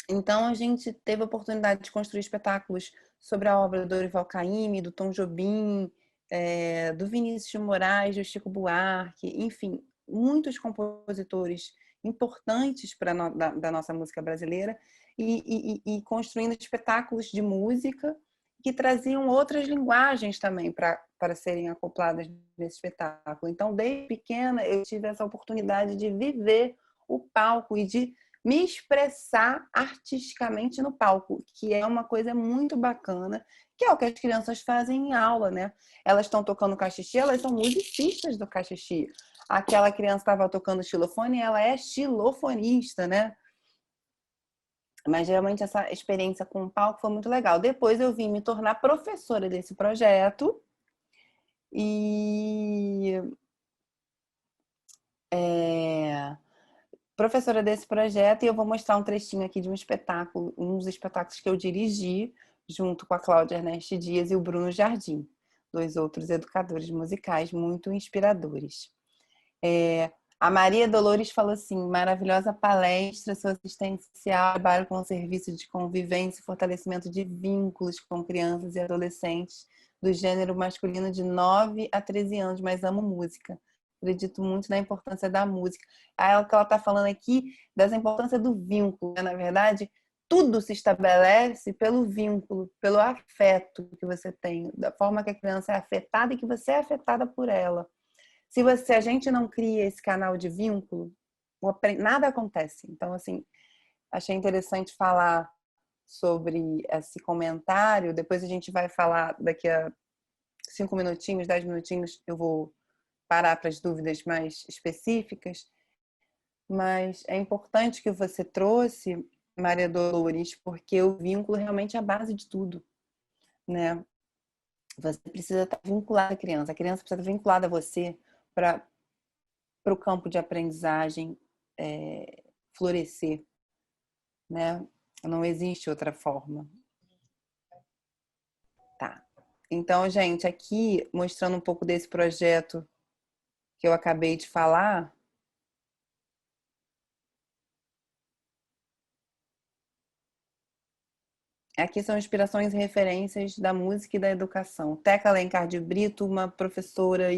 Então, a gente teve a oportunidade de construir espetáculos sobre a obra do Dorival Caymmi, do Tom Jobim, do Vinícius de Moraes, do Chico Buarque, enfim, muitos compositores importantes da nossa música brasileira e construindo espetáculos de música que traziam outras linguagens também para serem acopladas nesse espetáculo. Então, desde pequena, eu tive essa oportunidade de viver o palco e de me expressar artisticamente no palco, que é uma coisa muito bacana, que é o que as crianças fazem em aula, né? Elas estão tocando cachixi, elas são musicistas do cachixi. Aquela criança estava tocando xilofone, ela é xilofonista, né? Mas geralmente essa experiência com o palco foi muito legal. Depois eu vim me tornar professora desse projeto e professora desse projeto, e eu vou mostrar um trechinho aqui de um espetáculo, um dos espetáculos que eu dirigi, junto com a Cláudia Ernest Dias e o Bruno Jardim, dois outros educadores musicais muito inspiradores. A Maria Dolores falou assim: maravilhosa palestra, sua assistencial, trabalho com o serviço de convivência e fortalecimento de vínculos com crianças e adolescentes do gênero masculino de 9 a 13 anos, mas amo música. Acredito muito na importância da música. Aí o que ela está falando aqui da importância do vínculo, né? Na verdade, tudo se estabelece pelo vínculo, pelo afeto que você tem, da forma que a criança é afetada e que você é afetada por ela. Se a gente não cria esse canal de vínculo, nada acontece. Então, assim, achei interessante falar sobre esse comentário. Depois a gente vai falar, daqui a 5 minutinhos, 10 minutinhos, eu vou parar para as dúvidas mais específicas. Mas é importante que você trouxe, Maria Dolores, porque o vínculo realmente é a base de tudo, né? Você precisa estar vinculada à criança. A criança precisa estar vinculada a você para o campo de aprendizagem florescer, né? Não existe outra forma. Tá. Então, gente, aqui mostrando um pouco desse projeto que eu acabei de falar. Aqui são inspirações e referências da música e da educação. Teca Alencar de Brito, uma professora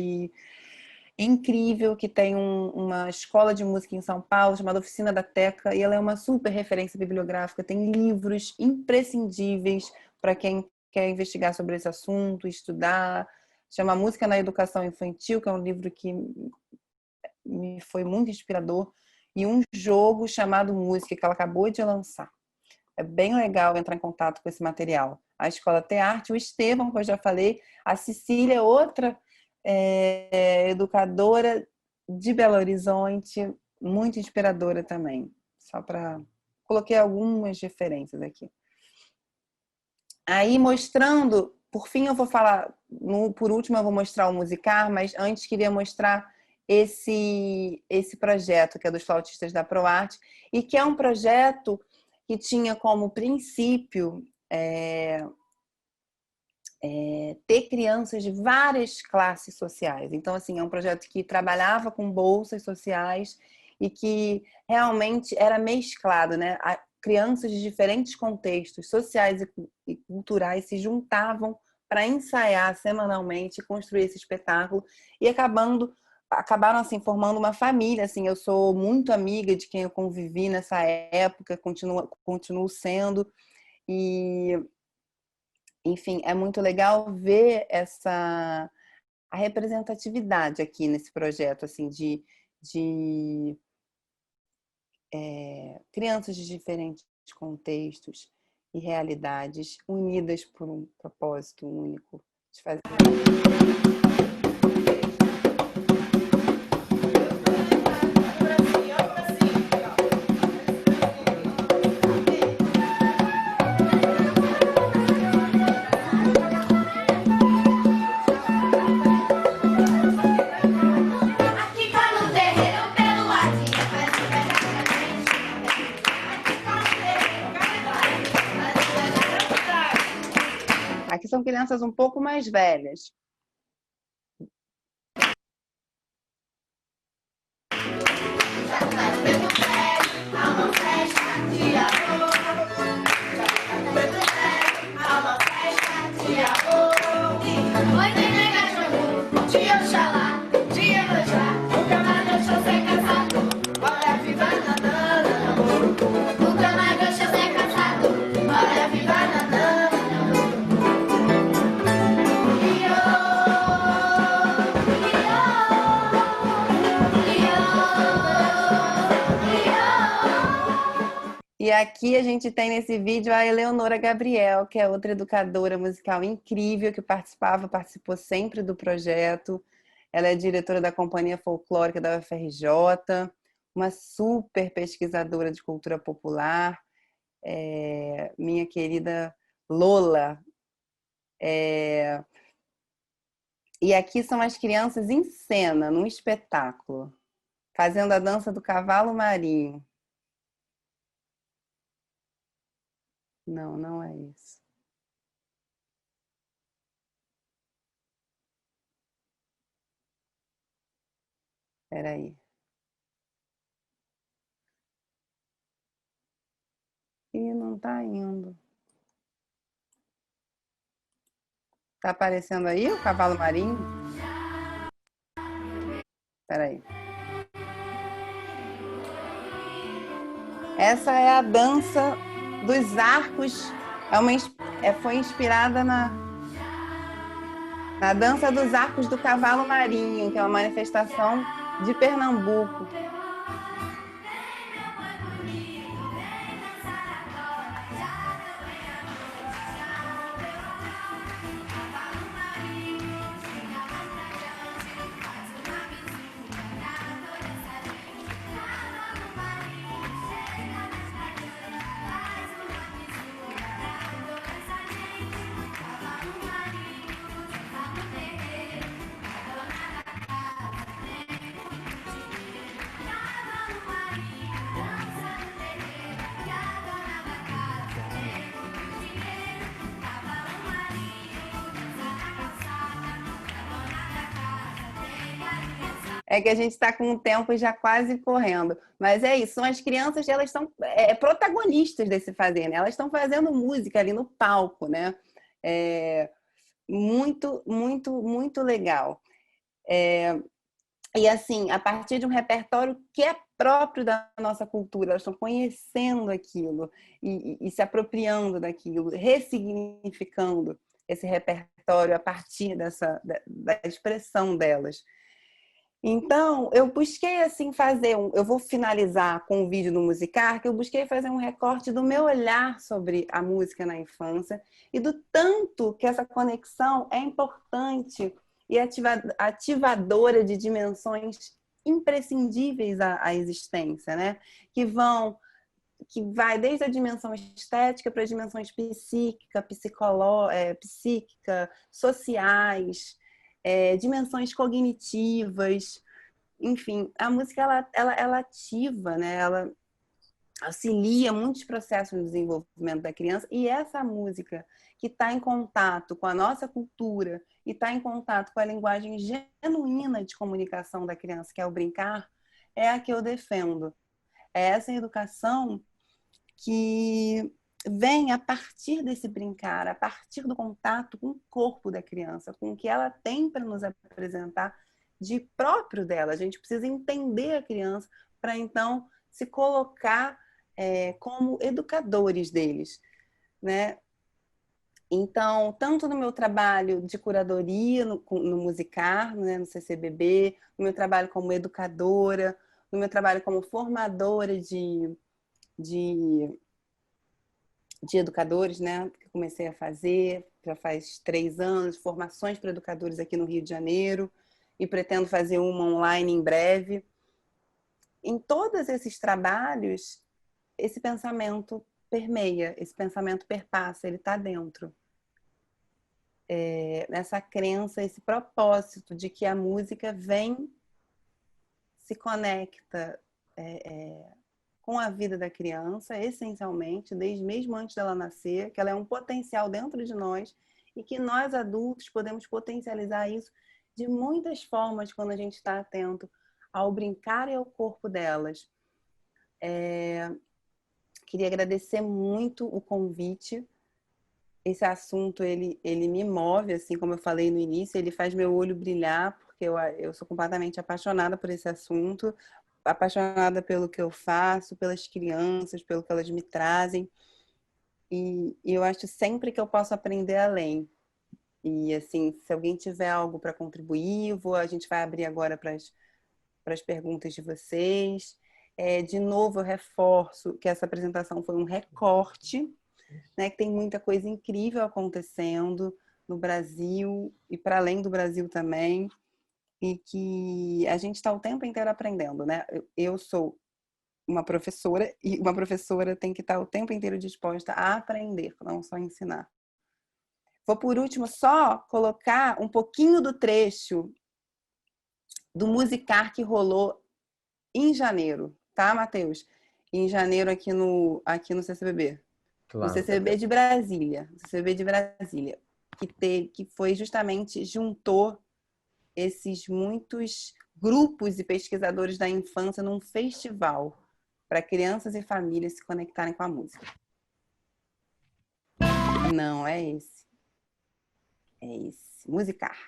incrível que tem uma escola de música em São Paulo chamada Oficina da Teca, e ela é uma super referência bibliográfica, tem livros imprescindíveis para quem quer investigar sobre esse assunto, estudar. Chama Música na Educação Infantil, que é um livro que me foi muito inspirador, e um jogo chamado Música, que ela acabou de lançar. É bem legal entrar em contato com esse material. A Escola Tearte, o Estevão, que eu já falei, a Cecília, outra educadora de Belo Horizonte, muito inspiradora também. Só para... Coloquei algumas referências aqui. Aí mostrando, por fim eu vou falar, por último eu vou mostrar o Musicar, mas antes queria mostrar esse projeto que é dos flautistas da ProArte, e que é um projeto que tinha como princípio ter crianças de várias classes sociais. Então, assim, é um projeto que trabalhava com bolsas sociais e que realmente era mesclado, né? Crianças de diferentes contextos sociais e culturais se juntavam para ensaiar semanalmente, construir esse espetáculo e acabaram assim formando uma família. Assim, eu sou muito amiga de quem eu convivi nessa época, continuo sendo, e enfim, é muito legal ver a representatividade aqui nesse projeto, assim, de crianças de diferentes contextos e realidades unidas por um propósito único de fazer. Aqui são crianças um pouco mais velhas. E aqui a gente tem nesse vídeo a Eleonora Gabriel, que é outra educadora musical incrível, que participou sempre do projeto. Ela é diretora da Companhia Folclórica da UFRJ, uma super pesquisadora de cultura popular. Minha querida Lola. E aqui são as crianças em cena, num espetáculo, fazendo a dança do cavalo marinho. Não, não é isso. Espera aí. E não tá indo. Tá aparecendo aí o cavalo marinho? Espera aí. Essa é a dança dos arcos. Foi inspirada na dança dos arcos do cavalo marinho, que é uma manifestação de Pernambuco. É que a gente está com o tempo já quase correndo. Mas é isso, são as crianças, elas são protagonistas desse fazer, né? Elas estão fazendo música ali no palco, né? Muito, muito, muito legal. E assim, a partir de um repertório que é próprio da nossa cultura, elas estão conhecendo aquilo e se apropriando daquilo, ressignificando esse repertório a partir da expressão delas. Então, eu busquei assim eu vou finalizar com um vídeo no Musicar, que eu busquei fazer um recorte do meu olhar sobre a música na infância e do tanto que essa conexão é importante e ativadora de dimensões imprescindíveis à existência, né? Que vai desde a dimensão estética para as dimensões psíquica, psíquica, sociais, dimensões cognitivas. Enfim, a música ela ativa, né? Ela auxilia muitos processos no desenvolvimento da criança, e essa música que está em contato com a nossa cultura e está em contato com a linguagem genuína de comunicação da criança, que é o brincar, é a que eu defendo. É essa educação que vem a partir desse brincar, a partir do contato com o corpo da criança, com o que ela tem para nos apresentar de próprio dela. A gente precisa entender a criança para então se colocar como educadores deles, né? Então, tanto no meu trabalho de curadoria no Musicar, né, no CCBB, no meu trabalho como educadora, no meu trabalho como formadora de educadores, né, que eu comecei a fazer, já faz 3 anos, formações para educadores aqui no Rio de Janeiro, e pretendo fazer uma online em breve. Em todos esses trabalhos, esse pensamento permeia, esse pensamento perpassa, ele está dentro. Essa crença, esse propósito de que a música se conecta com a vida da criança, essencialmente, desde mesmo antes dela nascer, que ela é um potencial dentro de nós e que nós adultos podemos potencializar isso de muitas formas quando a gente está atento ao brincar e ao corpo delas. Queria agradecer muito o convite. Esse assunto, ele me move, assim como eu falei no início, ele faz meu olho brilhar, porque eu sou completamente apaixonada por esse assunto, apaixonada pelo que eu faço, pelas crianças, pelo que elas me trazem. E eu acho sempre que eu posso aprender além. E, assim, se alguém tiver algo para contribuir, a gente vai abrir agora para as perguntas de vocês. De novo, eu reforço que essa apresentação foi um recorte, né, que tem muita coisa incrível acontecendo no Brasil e para além do Brasil também, e que a gente está o tempo inteiro aprendendo, né? Eu sou uma professora e uma professora tem que estar o tempo inteiro disposta a aprender, não só ensinar. Vou, por último, só colocar um pouquinho do trecho do Musicar que rolou em janeiro, tá, Matheus? Em janeiro aqui no CCBB. Claro. No CCBB de Brasília. Que foi justamente, juntou esses muitos grupos e pesquisadores da infância num festival para crianças e famílias se conectarem com a música. Não, é esse. É esse. Musicar.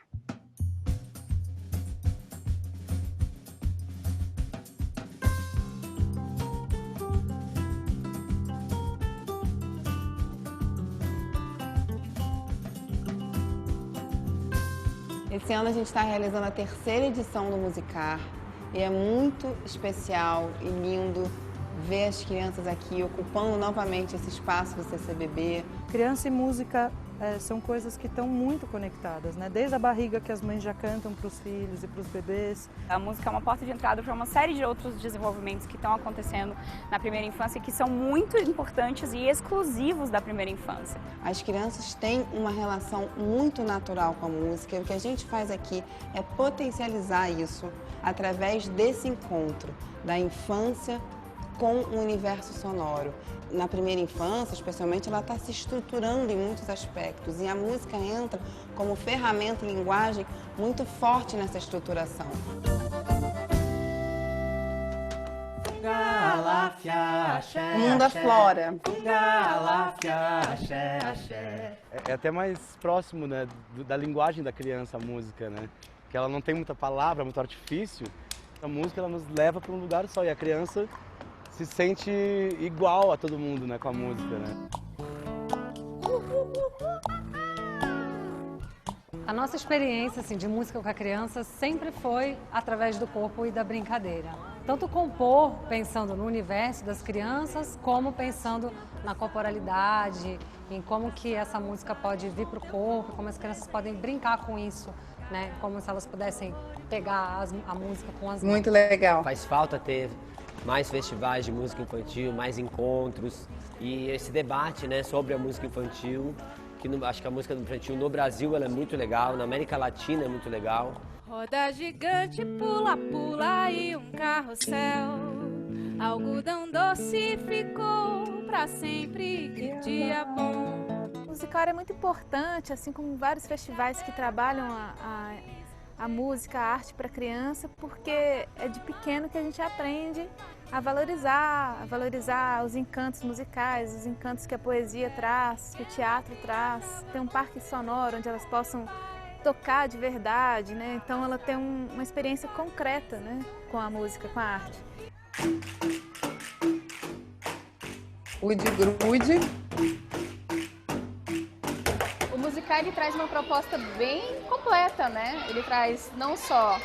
Esse ano a gente está realizando a 3ª edição do Musicar e é muito especial e lindo ver as crianças aqui ocupando novamente esse espaço do CCBB. Criança e música são coisas que estão muito conectadas, né? Desde a barriga que as mães já cantam para os filhos e para os bebês. A música é uma porta de entrada para uma série de outros desenvolvimentos que estão acontecendo na primeira infância e que são muito importantes e exclusivos da primeira infância. As crianças têm uma relação muito natural com a música e o que a gente faz aqui é potencializar isso através desse encontro da infância com o universo sonoro. Na primeira infância, especialmente, ela está se estruturando em muitos aspectos e a música entra como ferramenta e linguagem muito forte nessa estruturação. O mundo aflora. É até mais próximo, né, da linguagem da criança, a música, né? Que ela não tem muita palavra, muito artifício. A música ela nos leva para um lugar só e a criança se sente igual a todo mundo, né, com a música, né? A nossa experiência assim, de música com a criança sempre foi através do corpo e da brincadeira. Tanto compor pensando no universo das crianças, como pensando na corporalidade, em como que essa música pode vir para o corpo, como as crianças podem brincar com isso, né? Como se elas pudessem pegar a música com as mãos. Muito legal. Faz falta ter mais festivais de música infantil, mais encontros e esse debate, né, sobre a música infantil, que acho que a música infantil no Brasil ela é muito legal, na América Latina é muito legal. Roda gigante, pula, pula e um carrossel, algodão doce ficou pra sempre, que dia bom. O Musicar é muito importante, assim como vários festivais que trabalham a música, a arte para criança, porque é de pequeno que a gente aprende a valorizar os encantos musicais, os encantos que a poesia traz, que o teatro traz. Tem um parque sonoro onde elas possam tocar de verdade, né? Então ela tem uma experiência concreta, né, com a música, com a arte. Grude. O Musicar ele traz uma proposta bem completa, né? Ele traz não só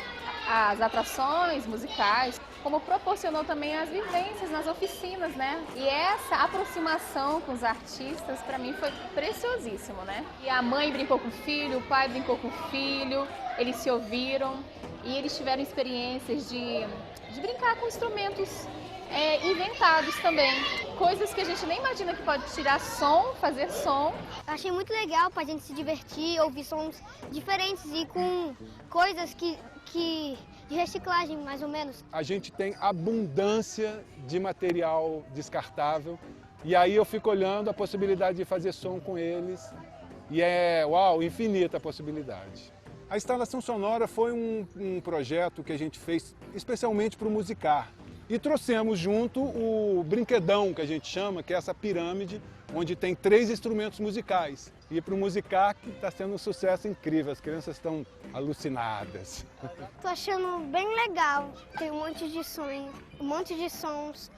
as atrações musicais, como proporcionou também as vivências nas oficinas, né? E essa aproximação com os artistas, para mim, foi preciosíssimo, né? E a mãe brincou com o filho, o pai brincou com o filho, eles se ouviram e eles tiveram experiências de brincar com instrumentos inventados também. Coisas que a gente nem imagina que pode tirar som, fazer som. Eu achei muito legal pra gente se divertir, ouvir sons diferentes e com coisas de reciclagem, mais ou menos. A gente tem abundância de material descartável e aí eu fico olhando a possibilidade de fazer som com eles e é, uau, infinita a possibilidade. A instalação sonora foi um projeto que a gente fez especialmente para o Musicar. E trouxemos junto o brinquedão, que a gente chama, que é essa pirâmide, onde tem 3 instrumentos musicais. E para o Musicar, que está sendo um sucesso incrível, as crianças estão alucinadas. Tô achando bem legal, tem um monte de sons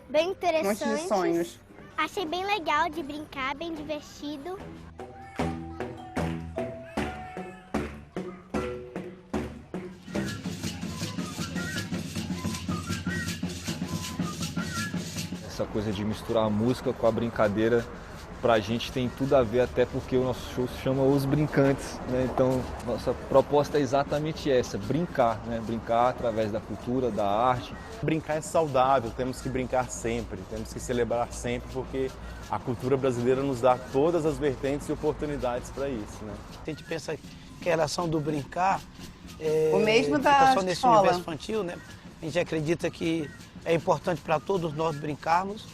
bem interessantes. Um monte de sonhos. Achei bem legal de brincar, bem divertido. Essa coisa de misturar a música com a brincadeira, pra gente tem tudo a ver, até porque o nosso show se chama Os Brincantes, né? Então, nossa proposta é exatamente essa, brincar, né? Brincar através da cultura, da arte. Brincar é saudável, temos que brincar sempre, temos que celebrar sempre, porque a cultura brasileira nos dá todas as vertentes e oportunidades para isso, né? A gente pensa que a relação do brincar O mesmo fica da só nesse escola. universo infantil, né? A gente acredita que é importante para todos nós brincarmos.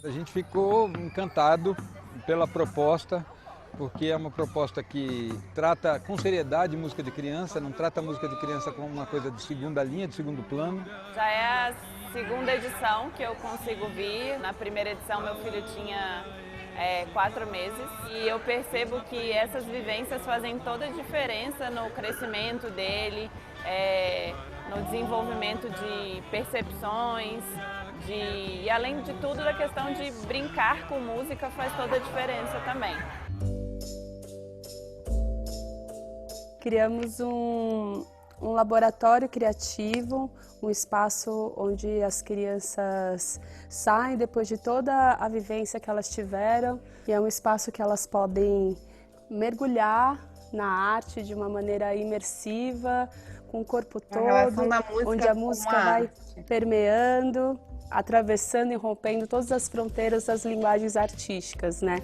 A gente ficou encantado pela proposta, porque é uma proposta que trata com seriedade música de criança, não trata a música de criança como uma coisa de segunda linha, de segundo plano. Já é a segunda edição que eu consigo vir. Na primeira edição meu filho tinha 4 meses e eu percebo que essas vivências fazem toda a diferença no crescimento dele, no desenvolvimento de percepções, e além de tudo a questão de brincar com música faz toda a diferença também. Criamos um laboratório criativo, um espaço onde as crianças saem depois de toda a vivência que elas tiveram, e é um espaço que elas podem mergulhar na arte de uma maneira imersiva, com o corpo todo, onde a música vai permeando, atravessando e rompendo todas as fronteiras das linguagens artísticas, né?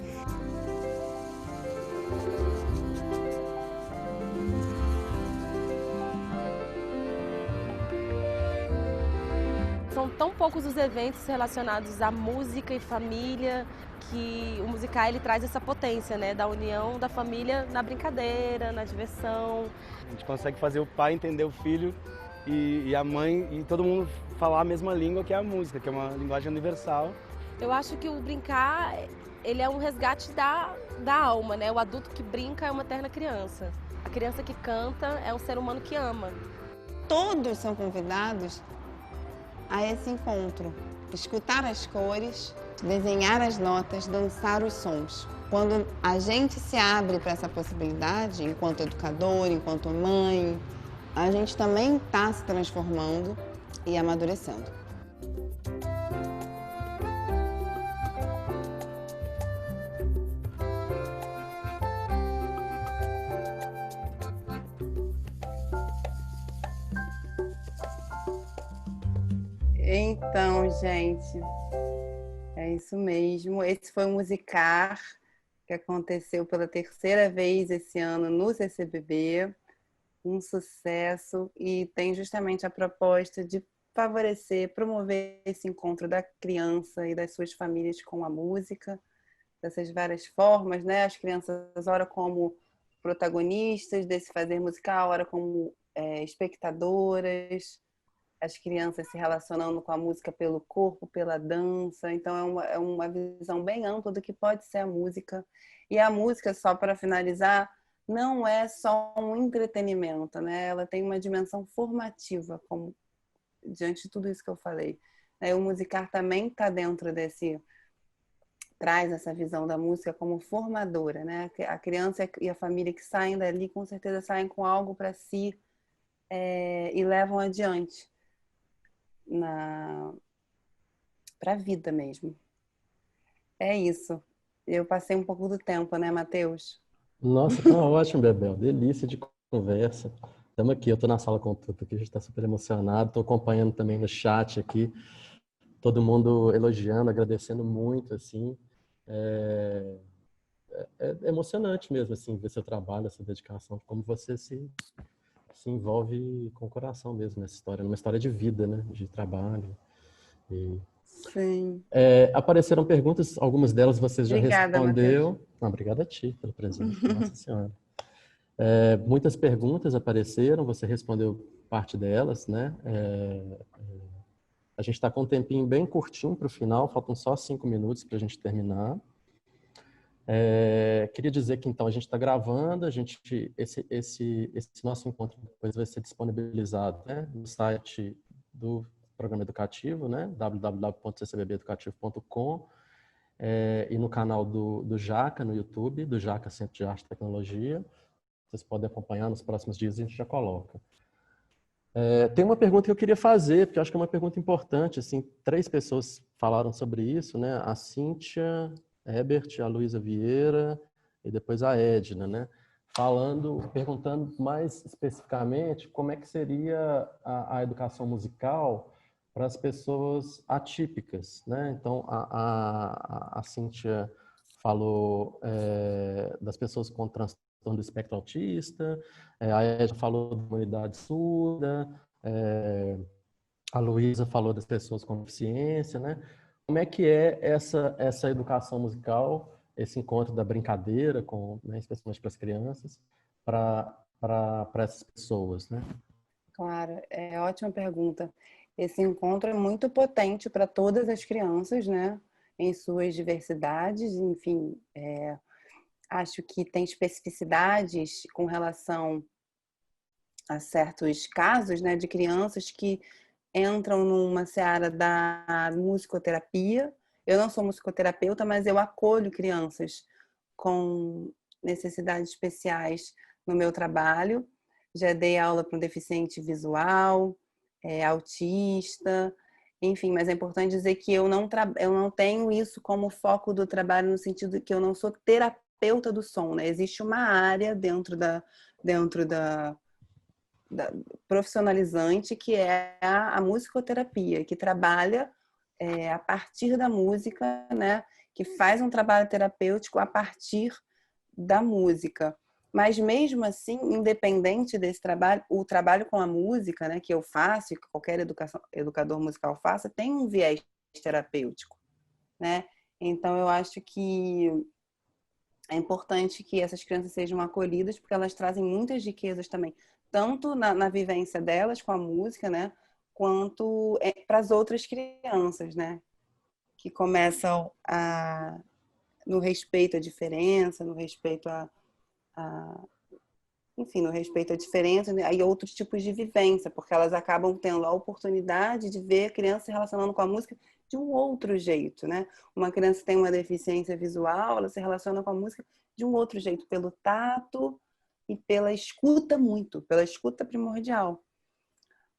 São tão poucos os eventos relacionados à música e família que o Musicar ele traz essa potência, né, da união da família na brincadeira, na diversão. A gente consegue fazer o pai entender o filho e a mãe e todo mundo falar a mesma língua, que é a música, que é uma linguagem universal. Eu acho que o brincar, ele é um resgate da alma, né? O adulto que brinca é uma eterna criança. A criança que canta é um ser humano que ama. Todos são convidados a esse encontro, escutar as cores, desenhar as notas, dançar os sons. Quando a gente se abre para essa possibilidade, enquanto educador, enquanto mãe, a gente também está se transformando e amadurecendo. Então, gente, é isso mesmo. Esse foi o Musicar, que aconteceu pela 3ª vez esse ano no CCBB. Um sucesso, e tem justamente a proposta de favorecer, promover esse encontro da criança e das suas famílias com a música, dessas várias formas, né? As crianças, ora como protagonistas desse fazer musical, ora como espectadoras, as crianças se relacionando com a música pelo corpo, pela dança. Então é uma visão bem ampla do que pode ser a música. E a música, só para finalizar, não é só um entretenimento, né? Ela tem uma dimensão formativa, como diante de tudo isso que eu falei. O Musicar também está dentro traz essa visão da música como formadora, né? A criança e a família que saem dali, com certeza saem com algo para si e levam adiante para a vida mesmo. É isso. Eu passei um pouco do tempo, né, Matheus? Nossa, tá ótimo, Bebel. Delícia de conversa. Estamos aqui, eu estou na sala com o Tuto aqui, a gente está super emocionado. Estou acompanhando também no chat aqui. Todo mundo elogiando, agradecendo muito, assim. É emocionante mesmo, assim, ver seu trabalho, essa dedicação, como você se se envolve com o coração mesmo nessa história, numa história de vida, né? De trabalho. E... Sim. Apareceram perguntas, algumas delas você já Obrigada, respondeu. Matheus. Obrigada a ti pela presença, Nossa Senhora. Muitas perguntas apareceram, você respondeu parte delas, né? A gente está com um tempinho bem curtinho para o final, faltam só 5 minutos para a gente terminar. Queria dizer que então a gente está gravando, esse nosso encontro depois vai ser disponibilizado, né, no site do programa educativo, né, www.ccbbeducativo.com, e no canal do JACA no YouTube, do JACA Centro de Arte e Tecnologia. Vocês podem acompanhar nos próximos dias, a gente já coloca. Tem uma pergunta que eu queria fazer, porque eu acho que é uma pergunta importante. Assim, 3 pessoas falaram sobre isso, né? A Cíntia Ebert, a Luísa Vieira e depois a Edna, né? Perguntando mais especificamente como é que seria a educação musical para as pessoas atípicas, né? Então, a Cíntia falou das pessoas com transtorno do espectro autista, a Edna falou da comunidade surda, a Luísa falou das pessoas com deficiência, né? Como é que é essa educação musical, esse encontro da brincadeira, né, especialmente para as crianças, para essas pessoas, né? Claro, ótima pergunta. Esse encontro é muito potente para todas as crianças, né? Em suas diversidades, enfim, acho que tem especificidades com relação a certos casos, né, de crianças que entram numa seara da musicoterapia. Eu não sou musicoterapeuta, mas eu acolho crianças com necessidades especiais no meu trabalho. Já dei aula para um deficiente visual, autista, enfim, mas é importante dizer que eu não tenho isso como foco do trabalho, no sentido de que eu não sou terapeuta do som, né? Existe uma área dentro da profissionalizante que é a musicoterapia, que trabalha a partir da música, né? Que faz um trabalho terapêutico a partir da música. Mas mesmo assim, independente desse trabalho, o trabalho com a música, né, que eu faço e que qualquer educador musical faça, tem um viés terapêutico, né? Então eu acho que é importante que essas crianças sejam acolhidas, porque elas trazem muitas riquezas também, tanto na vivência delas com a música, né, quanto para as outras crianças, né, que começam no respeito à diferença, no respeito enfim, no respeito à diferença, né, e outros tipos de vivência, porque elas acabam tendo a oportunidade de ver a criança se relacionando com a música de um outro jeito, né? Uma criança que tem uma deficiência visual, ela se relaciona com a música de um outro jeito, pelo tato e pela escuta pela escuta primordial.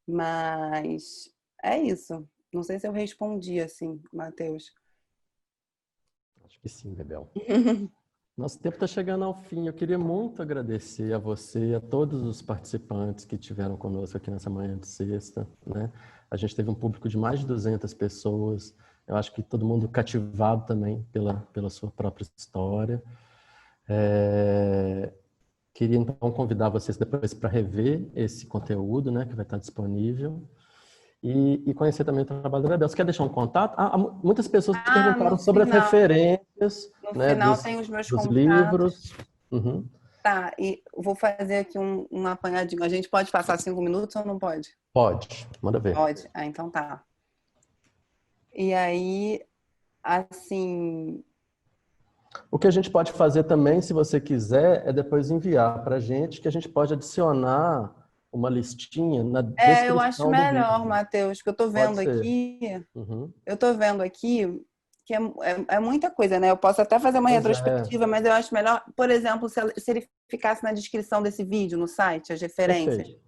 Mas é isso. Não sei se eu respondi assim, Matheus. Acho que sim, Bebel. Nosso tempo está chegando ao fim. Eu queria muito agradecer a você e a todos os participantes que estiveram conosco aqui nessa manhã de sexta, né? A gente teve um público de mais de 200 pessoas. Eu acho que todo mundo cativado também pela sua própria história. Queria, então, convidar vocês depois para rever esse conteúdo, né, que vai estar disponível. E conhecer também o trabalho da Bebel. Você quer deixar um contato? Muitas pessoas perguntaram sobre as referências, no final tem os meus contatos. Livros. Uhum. Tá, e vou fazer aqui um apanhadinho. A gente pode passar 5 minutos ou não pode? Pode, manda ver. Pode, então tá. E aí, assim... O que a gente pode fazer também, se você quiser, é depois enviar para a gente, que a gente pode adicionar uma listinha na descrição eu acho melhor, Matheus, que eu tô vendo aqui. Uhum. Eu tô vendo aqui que é muita coisa, né? Eu posso até fazer uma retrospectiva, mas eu acho melhor, por exemplo, se ele ficasse na descrição desse vídeo, no site, as referências. Perfeito.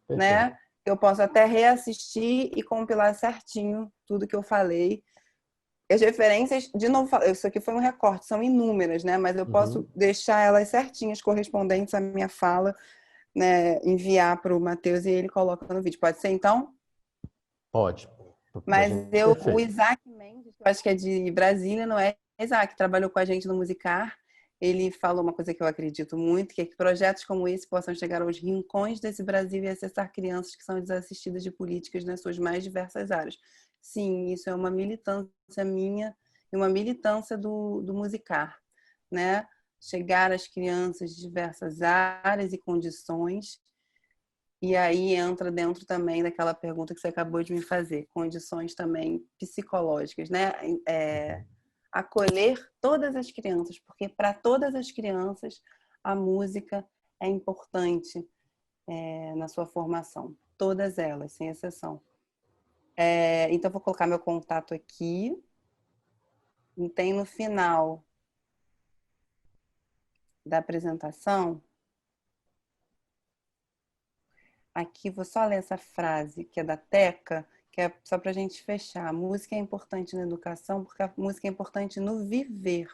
Né? Eu posso até reassistir e compilar certinho tudo que eu falei. As referências, de novo, isso aqui foi um recorte, são inúmeras, né? Mas eu posso deixar elas certinhas, correspondentes à minha fala, né? Enviar para o Matheus e ele coloca no vídeo. Pode ser, então? Pode. Mas o Isaac Mendes, que eu acho que é de Brasília, não é Isaac, trabalhou com a gente no Musicar, ele falou uma coisa que eu acredito muito, que é que projetos como esse possam chegar aos rincões desse Brasil e acessar crianças que são desassistidas de políticas nas suas mais diversas áreas. Sim, isso é uma militância minha e uma militância do Musicar, né? Chegar às crianças de diversas áreas e condições. E aí entra dentro também daquela pergunta que você acabou de me fazer, condições também psicológicas, né? Acolher todas as crianças, porque para todas as crianças a música é importante na sua formação, todas elas, sem exceção. Então, vou colocar meu contato aqui. E tem no final da apresentação, aqui vou só ler essa frase, que é da Teca, que é só para a gente fechar. A música é importante na educação porque a música é importante no viver,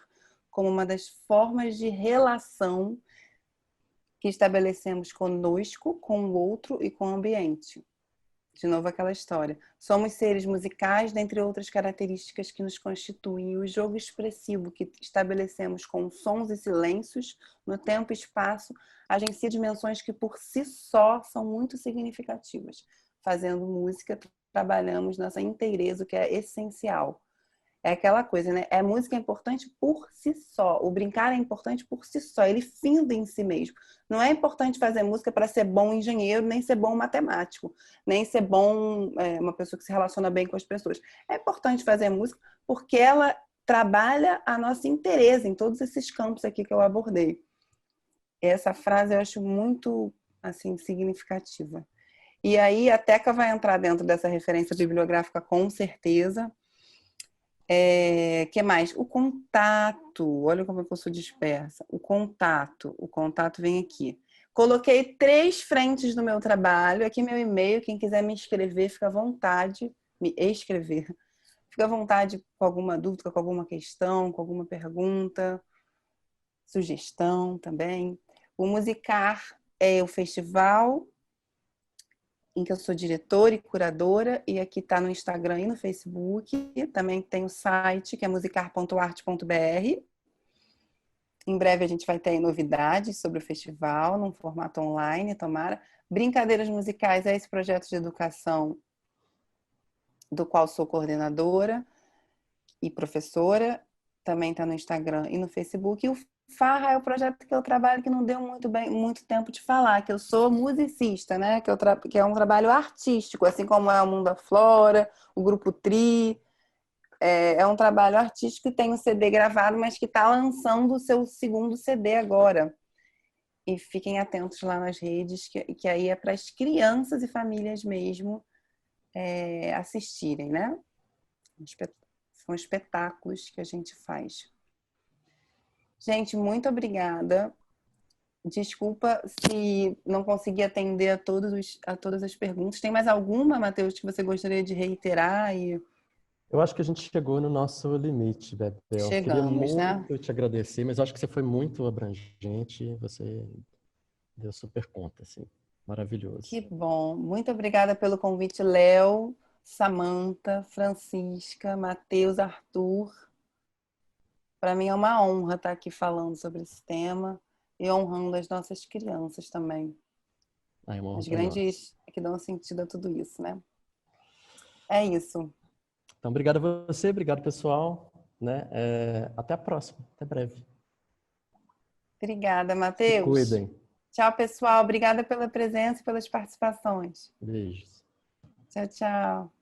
como uma das formas de relação que estabelecemos conosco, com o outro e com o ambiente. De novo aquela história. Somos seres musicais, dentre outras características que nos constituem. E o jogo expressivo que estabelecemos com sons e silêncios, no tempo e espaço, agencia dimensões que por si só são muito significativas. Fazendo música, trabalhamos nossa inteireza, o que é essencial. É aquela coisa, né? A música é importante por si só. O brincar é importante por si só. Ele finda em si mesmo. Não é importante fazer música para ser bom engenheiro, nem ser bom matemático, nem ser bom uma pessoa que se relaciona bem com as pessoas. É importante fazer música porque ela trabalha a nossa inteireza em todos esses campos aqui que eu abordei. Essa frase eu acho muito assim, significativa. E aí a Teca vai entrar dentro dessa referência bibliográfica com certeza. Que mais? O contato. Olha como eu sou dispersa. O contato vem aqui. Coloquei 3 frentes no meu trabalho. Aqui meu e-mail, quem quiser me escrever, fica à vontade. Me escrever. Fica à vontade com alguma dúvida, com alguma questão, com alguma pergunta, sugestão também. O Musicar é o festival em que eu sou diretora e curadora, e aqui está no Instagram e no Facebook. Também tem o site, que é musicar.arte.br. Em breve a gente vai ter novidades sobre o festival, num formato online, tomara. Brincadeiras Musicais é esse projeto de educação do qual sou coordenadora e professora. Também está no Instagram e no Facebook. E o Farra é o projeto que eu trabalho, que não deu muito tempo de falar, que eu sou musicista, né? Que é um trabalho artístico, assim como é o Mundo da Flora, o Grupo Tri. É um trabalho artístico que tem um CD gravado, mas que está lançando o seu segundo CD agora. E fiquem atentos lá nas redes, que aí é para as crianças e famílias mesmo assistirem, né? São espetáculos que a gente faz. Gente, muito obrigada. Desculpa se não consegui atender a todas as perguntas. Tem mais alguma, Matheus, que você gostaria de reiterar? Eu acho que a gente chegou no nosso limite, Bebel. Chegamos, queria né? muito te agradecer, mas eu acho que você foi muito abrangente. Você deu super conta, assim. Maravilhoso. Que bom. Muito obrigada pelo convite, Léo, Samantha, Francisca, Matheus, Arthur. Para mim é uma honra estar aqui falando sobre esse tema e honrando as nossas crianças também. As grandes que dão sentido a tudo isso, né? É isso. Então, obrigado a você, obrigado, pessoal. Né? Até a próxima, até breve. Obrigada, Matheus. Se cuidem. Tchau, pessoal. Obrigada pela presença e pelas participações. Beijos. Tchau, tchau.